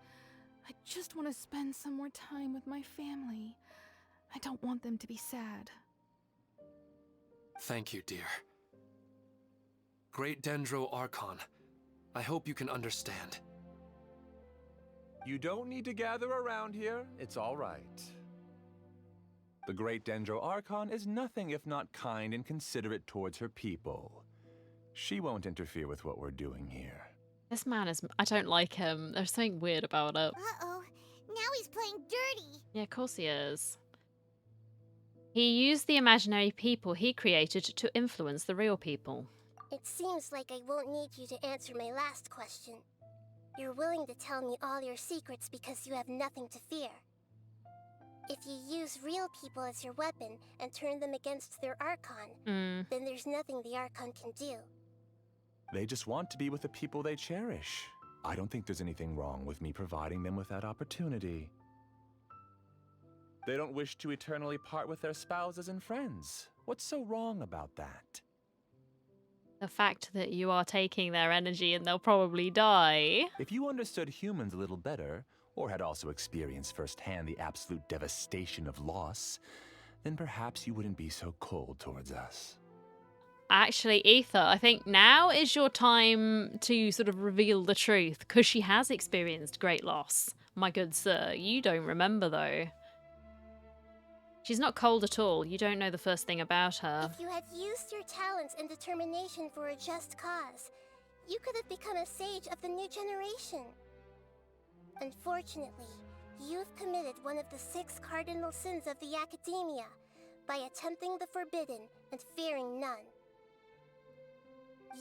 I just want to spend some more time with my family. I don't want them to be sad. Thank you, dear. Great Dendro Archon, I hope you can understand. You don't need to gather around here. It's all right. The Great Dendro Archon is nothing if not kind and considerate towards her people. She won't interfere with what we're doing here. This man is... I don't like him. There's something weird about it. Uh-oh. Now he's playing dirty. Yeah, of course he is. He used the imaginary people he created to influence the real people. It seems like I won't need you to answer my last question. You're willing to tell me all your secrets because you have nothing to fear. If you use real people as your weapon and turn them against their Archon, then there's nothing the Archon can do. They just want to be with the people they cherish. I don't think there's anything wrong with me providing them with that opportunity. They don't wish to eternally part with their spouses and friends. What's so wrong about that? The fact that you are taking their energy and they'll probably die. If you understood humans a little better, or had also experienced firsthand the absolute devastation of loss, then perhaps you wouldn't be so cold towards us. Actually, Ether, I think now is your time to sort of reveal the truth, because she has experienced great loss. My good sir, you don't remember though. She's not cold at all. You don't know the first thing about her. If you had used your talents and determination for a just cause, you could have become a sage of the new generation. Unfortunately, you've committed one of the 6 cardinal sins of the Academia by attempting the forbidden and fearing none.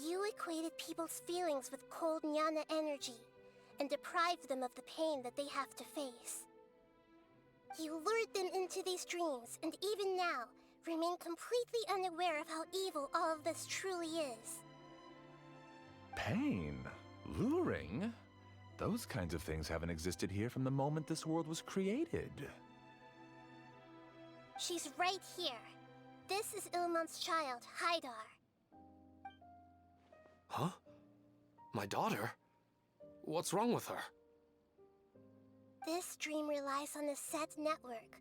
You equated people's feelings with cold Nyana energy and deprived them of the pain that they have to face. You lured them into these dreams, and even now, remain completely unaware of how evil all of this truly is. Pain? Luring? Those kinds of things haven't existed here from the moment this world was created. She's right here. This is Ilmon's child, Haidar. Huh? My daughter? What's wrong with her? This dream relies on a set network,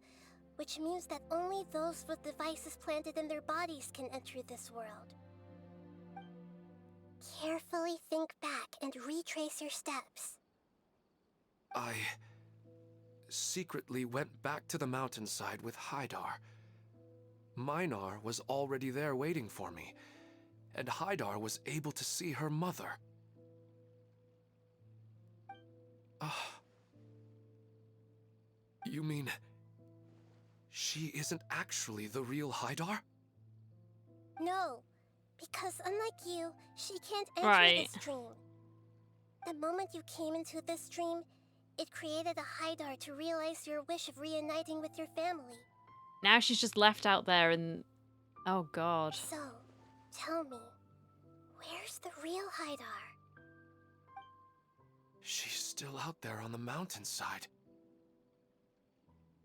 which means that only those with devices planted in their bodies can enter this world. Carefully think back and retrace your steps. I secretly went back to the mountainside with Haidar. Minar was already there waiting for me, and Haidar was able to see her mother. You mean she isn't actually the real Haidar? No, because unlike you, she can't enter this dream. The moment you came into this dream, it created a Haidar to realize your wish of reuniting with your family. Now she's just left out there and... oh god. So, tell me, where's the real Haidar? She's still out there on the mountainside.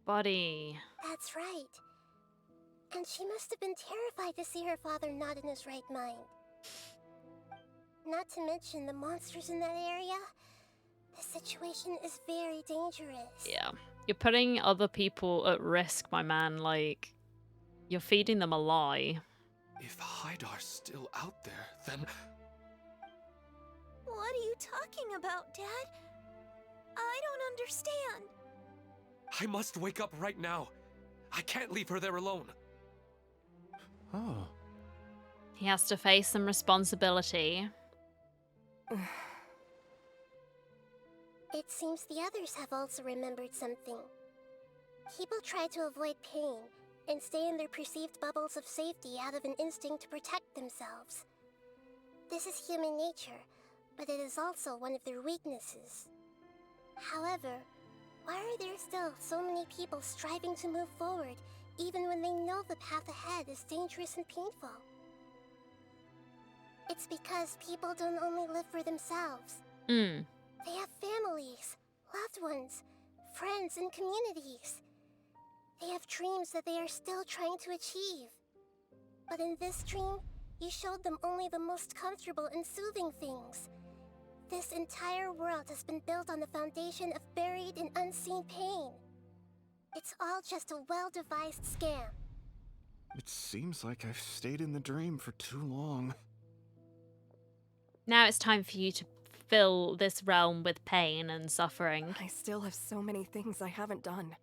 Buddy. That's right. And she must have been terrified to see her father not in his right mind. Not to mention the monsters in that area. The situation is very dangerous. Yeah. You're putting other people at risk, my man. Like, you're feeding them a lie. If Haidar's still out there, then... What are you talking about, Dad? I don't understand. I must wake up right now. I can't leave her there alone. Oh. He has to face some responsibility. It seems the others have also remembered something. People try to avoid pain and stay in their perceived bubbles of safety out of an instinct to protect themselves. This is human nature, but it is also one of their weaknesses. However, why are there still so many people striving to move forward, even when they know the path ahead is dangerous and painful? It's because people don't only live for themselves. They have families, loved ones, friends, and communities. They have dreams that they are still trying to achieve. But in this dream, you showed them only the most comfortable and soothing things. This entire world has been built on the foundation of buried and unseen pain. It's all just a well-devised scam. It seems like I've stayed in the dream for too long. Now it's time for you to fill this realm with pain and suffering. I still have so many things I haven't done.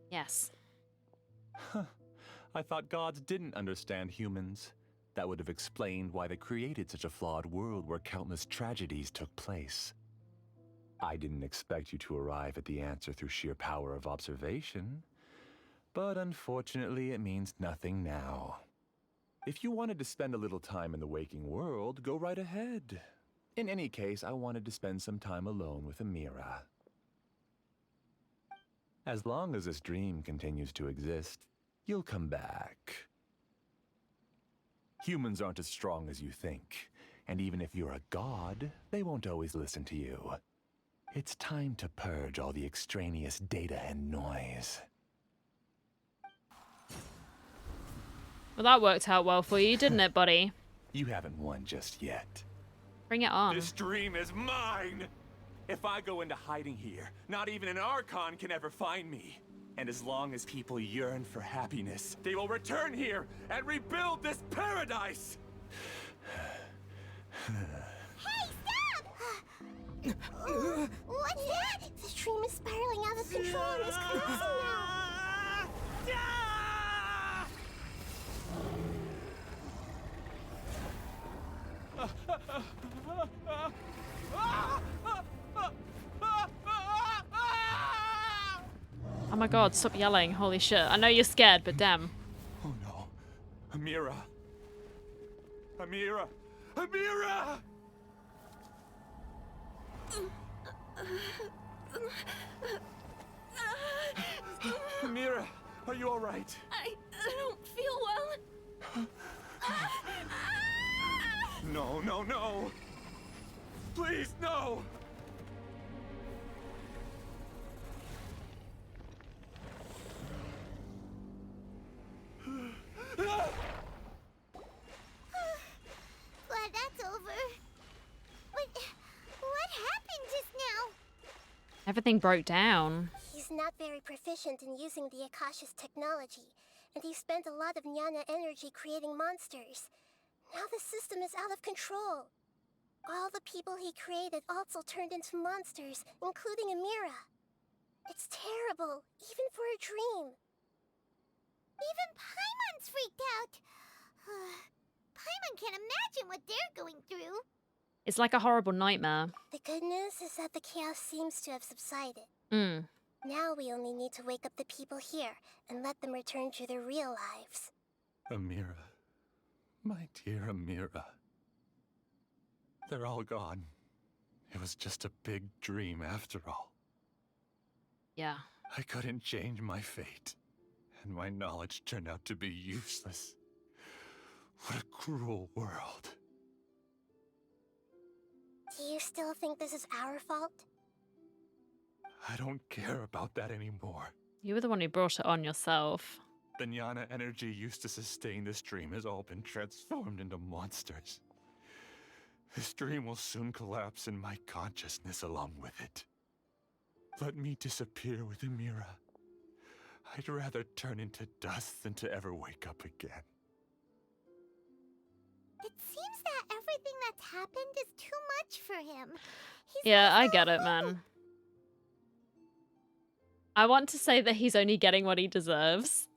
Yes. I thought gods didn't understand humans. That would have explained why they created such a flawed world where countless tragedies took place. I didn't expect you to arrive at the answer through sheer power of observation, but unfortunately it means nothing now. If you wanted to spend a little time in the waking world, go right ahead. In any case, I wanted to spend some time alone with Amira. As long as this dream continues to exist, you'll come back. Humans aren't as strong as you think, and even if you're a god, they won't always listen to you. It's time to purge all the extraneous data and noise. Well, that worked out well for you, didn't it, buddy? You haven't won just yet. Bring it on. This dream is mine! If I go into hiding here, not even an Archon can ever find me. And as long as people yearn for happiness, they will return here and rebuild this paradise! Hey, stop! What's that? The dream is spiraling out of control and is collapsing now. Oh my god, stop yelling. Holy shit. I know you're scared, but damn. Oh no. Amira. Amira. Amira! Amira, are you alright? I don't feel well. No, no, no! Please, no! Glad that's over. What happened just now? Everything broke down. He's not very proficient in using the Akasha's technology, and he spent a lot of Jnana energy creating monsters. Now the system is out of control. All the people he created also turned into monsters, including Amira. It's terrible, even for a dream. Even Paimon's freaked out. Paimon can't imagine what they're going through. It's like a horrible nightmare. The good news is that the chaos seems to have subsided. Mm. Now we only need to wake up the people here and let them return to their real lives. Amira. My dear Amira. They're all gone. It was just a big dream after all. Yeah. I couldn't change my fate, and my knowledge turned out to be useless. What a cruel world. Do you still think this is our fault? I don't care about that anymore. You were the one who brought it on yourself. The Jnana energy used to sustain this dream has all been transformed into monsters. This dream will soon collapse and my consciousness along with it. Let me disappear with Amira. I'd rather turn into dust than to ever wake up again. It seems that everything that's happened is too much for him. Yeah, I get it, man. I want to say that he's only getting what he deserves.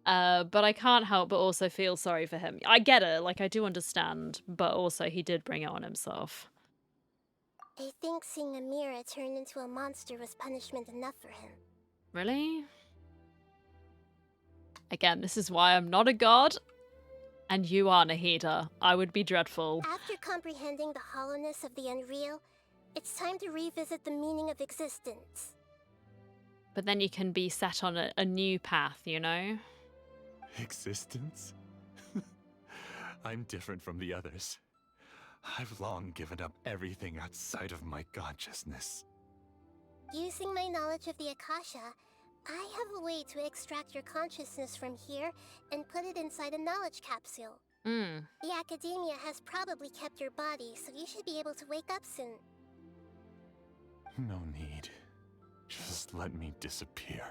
But I can't help but also feel sorry for him. I get it, like I do understand, but also he did bring it on himself. I think seeing Amira turn into a monster was punishment enough for him. Really? Again, this is why I'm not a god. And you are, Nahida. I would be dreadful. After comprehending the hollowness of the unreal, it's time to revisit the meaning of existence. But then you can be set on a new path, you know? Existence? I'm different from the others. I've long given up everything outside of my consciousness. Using my knowledge of the Akasha, I have a way to extract your consciousness from here and put it inside a knowledge capsule. Mm. The academia has probably kept your body, so you should be able to wake up soon. No need. Just let me disappear.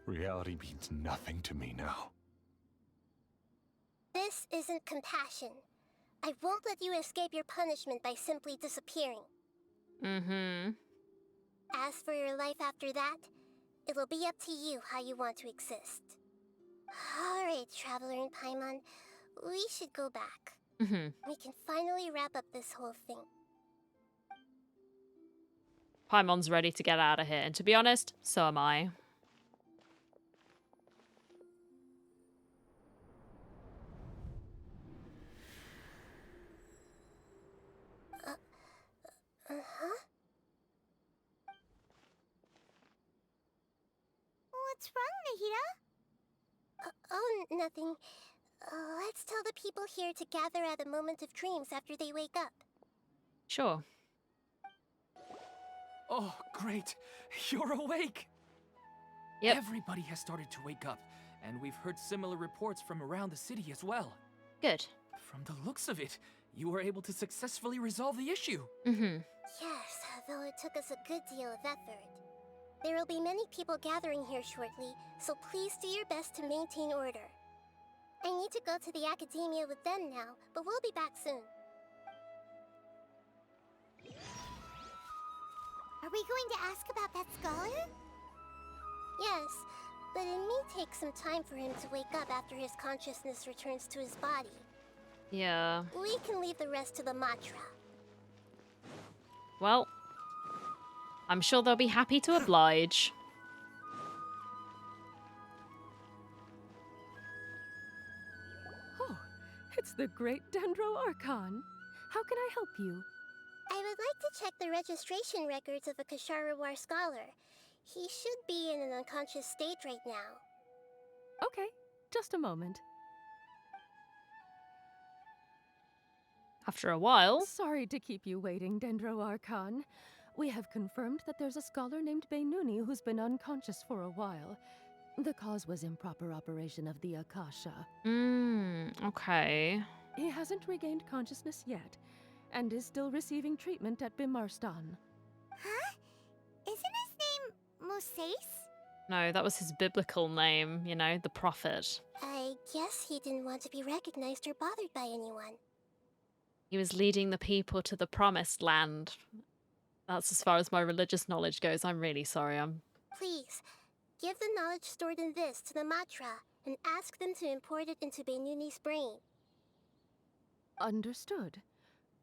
Reality means nothing to me now. This isn't compassion. I won't let you escape your punishment by simply disappearing. Mm-hmm. As for your life after that, it'll be up to you how you want to exist. Alright, Traveler and Paimon, we should go back. Mm-hmm. We can finally wrap up this whole thing. Paimon's ready to get out of here, and to be honest, so am I. Uh-huh. What's wrong, Nahida? Oh, nothing. Let's tell the people here to gather at a moment of dreams after they wake up. Sure. Oh, great. You're awake. Yep. Everybody has started to wake up, and we've heard similar reports from around the city as well. Good. From the looks of it, you were able to successfully resolve the issue. Mm-hmm. Yes, though it took us a good deal of effort. There will be many people gathering here shortly, so please do your best to maintain order. I need to go to the academia with them now, but we'll be back soon. Are we going to ask about that scholar? Yes, but it may take some time for him to wake up after his consciousness returns to his body. Yeah. We can leave the rest to the Matra. Well, I'm sure they'll be happy to oblige. Oh, it's the great Dendro Archon. How can I help you? I would like to check the registration records of a Kasharawar scholar. He should be in an unconscious state right now. Okay, just a moment. After a while... Sorry to keep you waiting, Dendro Archon. We have confirmed that there's a scholar named Beinuni who's been unconscious for a while. The cause was improper operation of the Akasha. Okay. He hasn't regained consciousness yet, and is still receiving treatment at Bimarstan. Huh? Isn't his name Moses? No, that was his biblical name, you know, the prophet. I guess he didn't want to be recognized or bothered by anyone. He was leading the people to the promised land. That's as far as my religious knowledge goes. I'm really sorry. Please, give the knowledge stored in this to the Matra and ask them to import it into Beinuni's brain. Understood.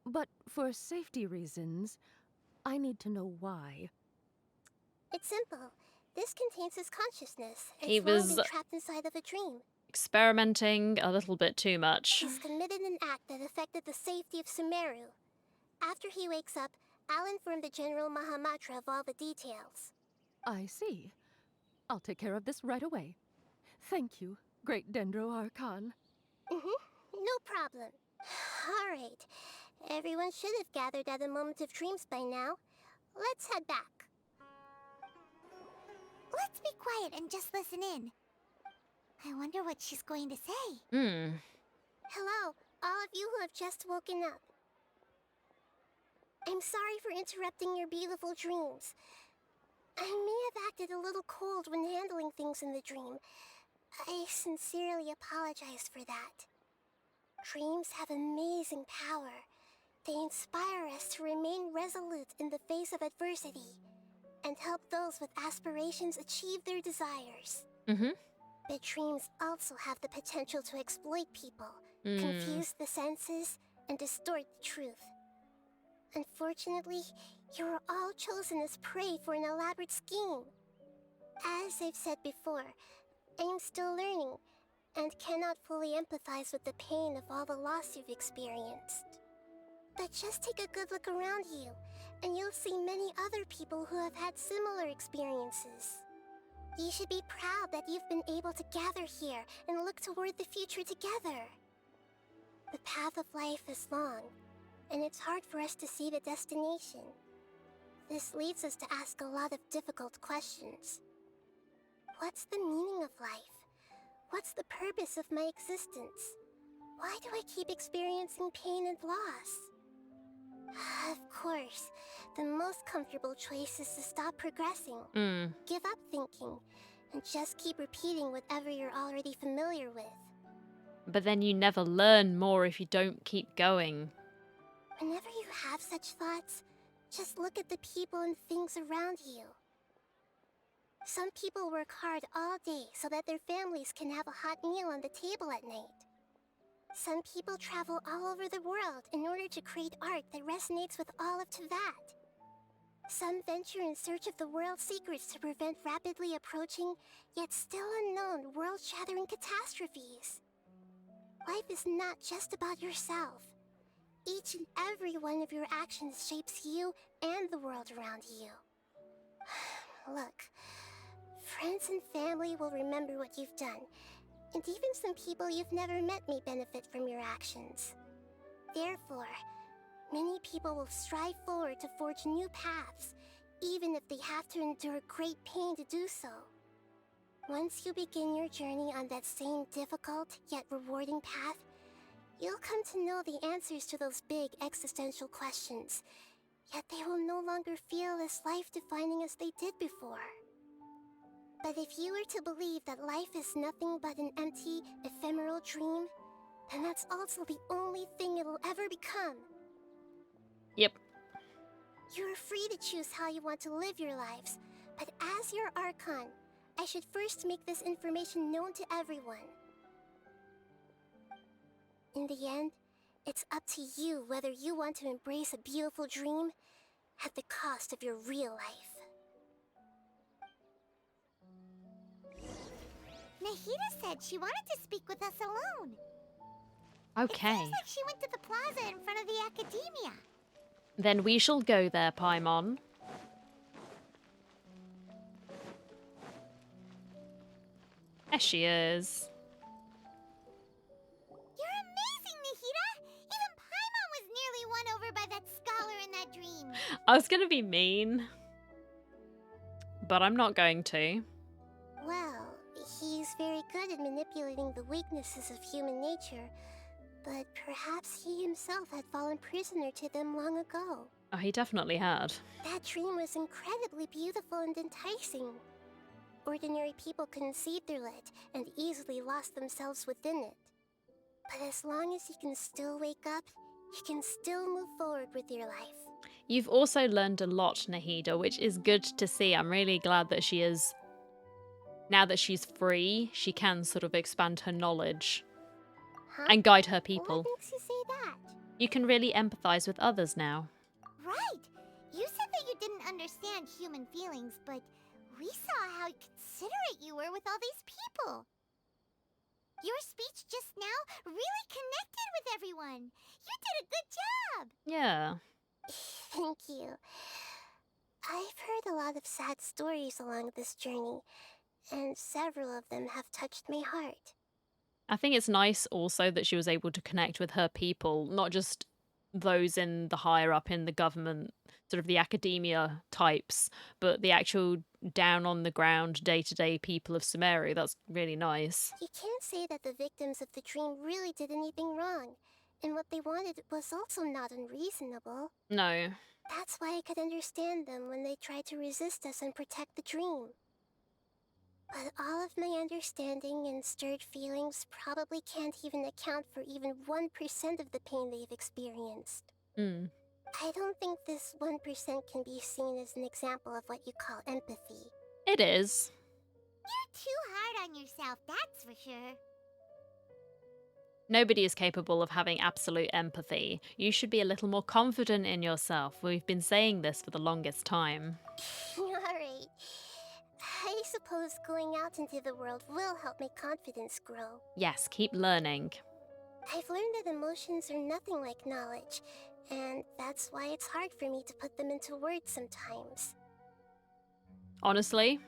But for safety reasons, I need to know why. It's simple. This contains his consciousness. He It's long was been trapped inside of a dream. experimenting a little bit too much. He's committed an act that affected the safety of Sumeru. After he wakes up, I'll inform the General Mahamatra of all the details. I see. I'll take care of this right away. Thank you, great Dendro Archon. No problem. All right. Everyone should have gathered at a moment of dreams by now. Let's head back. Let's be quiet and just listen in. I wonder what she's going to say. Hello, all of you who have just woken up. I'm sorry for interrupting your beautiful dreams. I may have acted a little cold when handling things in the dream. I sincerely apologize for that. Dreams have amazing power. They inspire us to remain resolute in the face of adversity and help those with aspirations achieve their desires. But dreams also have the potential to exploit people, confuse the senses, and distort the truth. Unfortunately, you were all chosen as prey for an elaborate scheme. As I've said before, I'm still learning and cannot fully empathize with the pain of all the loss you've experienced. But just take a good look around you, and you'll see many other people who have had similar experiences. You should be proud that you've been able to gather here and look toward the future together. The path of life is long, and it's hard for us to see the destination. This leads us to ask a lot of difficult questions. What's the meaning of life? What's the purpose of my existence? Why do I keep experiencing pain and loss? Of course, the most comfortable choice is to stop progressing, give up thinking, and just keep repeating whatever you're already familiar with. But then you never learn more if you don't keep going. Whenever you have such thoughts, just look at the people and things around you. Some people work hard all day so that their families can have a hot meal on the table at night. Some people travel all over the world in order to create art that resonates with all of Teyvat. Some venture in search of the world's secrets to prevent rapidly approaching, yet still unknown, world-shattering catastrophes. Life is not just about yourself. Each and every one of your actions shapes you and the world around you. Look, friends and family will remember what you've done, and even some people you've never met may benefit from your actions. Therefore, many people will strive forward to forge new paths, even if they have to endure great pain to do so. Once you begin your journey on that same difficult yet rewarding path, you'll come to know the answers to those big existential questions, yet they will no longer feel as life-defining as they did before. But if you were to believe that life is nothing but an empty, ephemeral dream, then that's also the only thing it'll ever become. Yep. You are free to choose how you want to live your lives, but as your Archon, I should first make this information known to everyone. In the end, it's up to you whether you want to embrace a beautiful dream at the cost of your real life. Nahida said she wanted to speak with us alone. Okay. It seems like she went to the plaza in front of the academia. Then we shall go there, Paimon. There she is. You're amazing, Nahida! Even Paimon was nearly won over by that scholar in that dream. I was gonna be mean, but I'm not going to. Well, he's very good at manipulating the weaknesses of human nature, but perhaps he himself had fallen prisoner to them long ago. Oh, he definitely had. That dream was incredibly beautiful and enticing. Ordinary people couldn't see through it and easily lost themselves within it. But as long as you can still wake up, you can still move forward with your life. You've also learned a lot, Nahida, which is good to see. I'm really glad that she is... Now that she's free, she can sort of expand her knowledge and guide her people. What makes you say that? You can really empathize with others now. Right! You said that you didn't understand human feelings, but we saw how considerate you were with all these people. Your speech just now really connected with everyone. You did a good job. Yeah. Thank you. I've heard a lot of sad stories along this journey, and several of them have touched my heart. I think it's nice also that she was able to connect with her people, not just those in the higher up in the government, sort of the academia types, but the actual down on the ground, day-to-day people of Sumeru. That's really nice. You can't say that the victims of the dream really did anything wrong, and what they wanted was also not unreasonable. No. That's why I could understand them when they tried to resist us and protect the dream. But all of my understanding and stirred feelings probably can't even account for even 1% of the pain they've experienced. I don't think this 1% can be seen as an example of what you call empathy. It is. You're too hard on yourself, that's for sure. Nobody is capable of having absolute empathy. You should be a little more confident in yourself. We've been saying this for the longest time. Alright. I suppose going out into the world will help my confidence grow. Yes, keep learning. I've learned that emotions are nothing like knowledge, and that's why it's hard for me to put them into words sometimes. Honestly,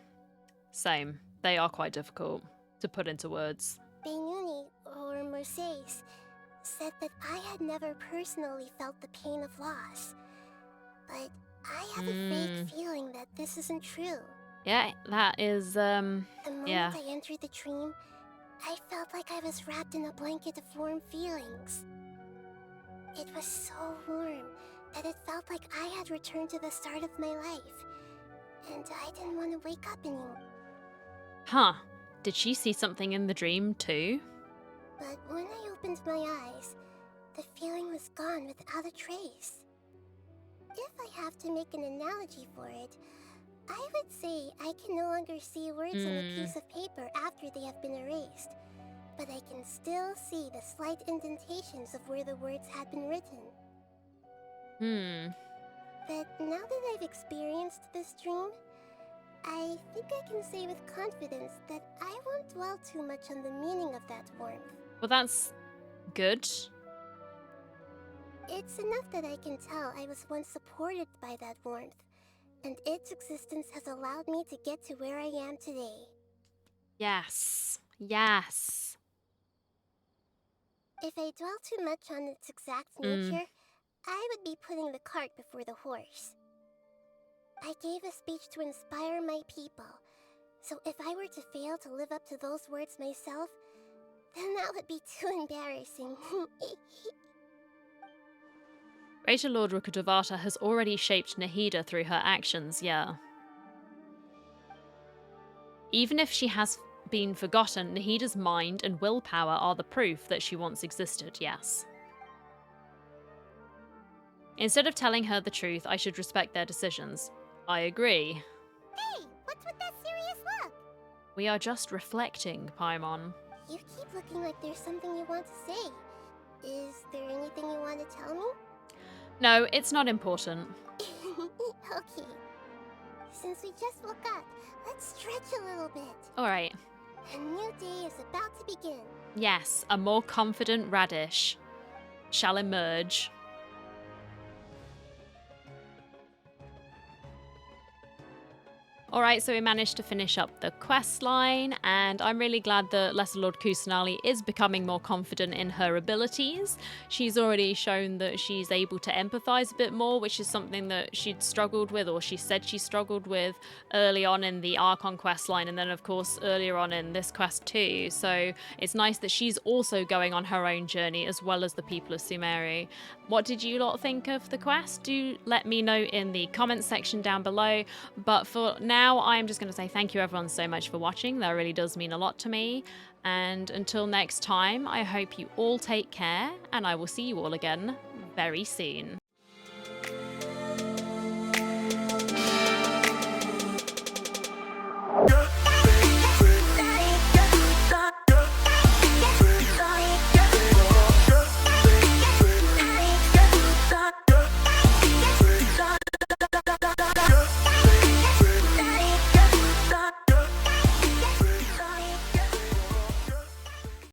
same. They are quite difficult to put into words. Benuni, or Mercedes, said that I had never personally felt the pain of loss. But I have a vague feeling that this isn't true. Yeah, that is, The moment yeah. I entered the dream, I felt like I was wrapped in a blanket of warm feelings. It was so warm that it felt like I had returned to the start of my life, and I didn't want to wake up anymore. Huh. Did she see something in the dream too? But when I opened my eyes, the feeling was gone without a trace. If I have to make an analogy for it, I would say I can no longer see words on a piece of paper after they have been erased, but I can still see the slight indentations of where the words had been written. But now that I've experienced this dream, I think I can say with confidence that I won't dwell too much on the meaning of that warmth. Well, that's good. It's enough that I can tell I was once supported by that warmth, and its existence has allowed me to get to where I am today. Yes. Yes. If I dwell too much on its exact nature, I would be putting the cart before the horse. I gave a speech to inspire my people, so if I were to fail to live up to those words myself, then that would be too embarrassing. Greater Lord Rukkhadevata has already shaped Nahida through her actions, yeah. Even if she has been forgotten, Nahida's mind and willpower are the proof that she once existed, yes. Instead of telling her the truth, I should respect their decisions. I agree. Hey, what's with that serious look? We are just reflecting, Paimon. You keep looking like there's something you want to say. Is there anything you want to tell me? No, it's not important. Okay. Since we just woke up, let's stretch a little bit. Alright. A new day is about to begin. Yes, a more confident Radish shall emerge. Alright, so we managed to finish up the quest line, and I'm really glad that Lesser Lord Kusanali is becoming more confident in her abilities. She's already shown that she's able to empathize a bit more, which is something that she'd struggled with, or she said she struggled with early on in the Archon quest line, and then of course earlier on in this quest too. So it's nice that she's also going on her own journey as well as the people of Sumeru. What did you lot think of the quest? Do let me know in the comments section down below. But for now, I'm just going to say thank you everyone so much for watching. That really does mean a lot to me. And until next time, I hope you all take care, and I will see you all again very soon.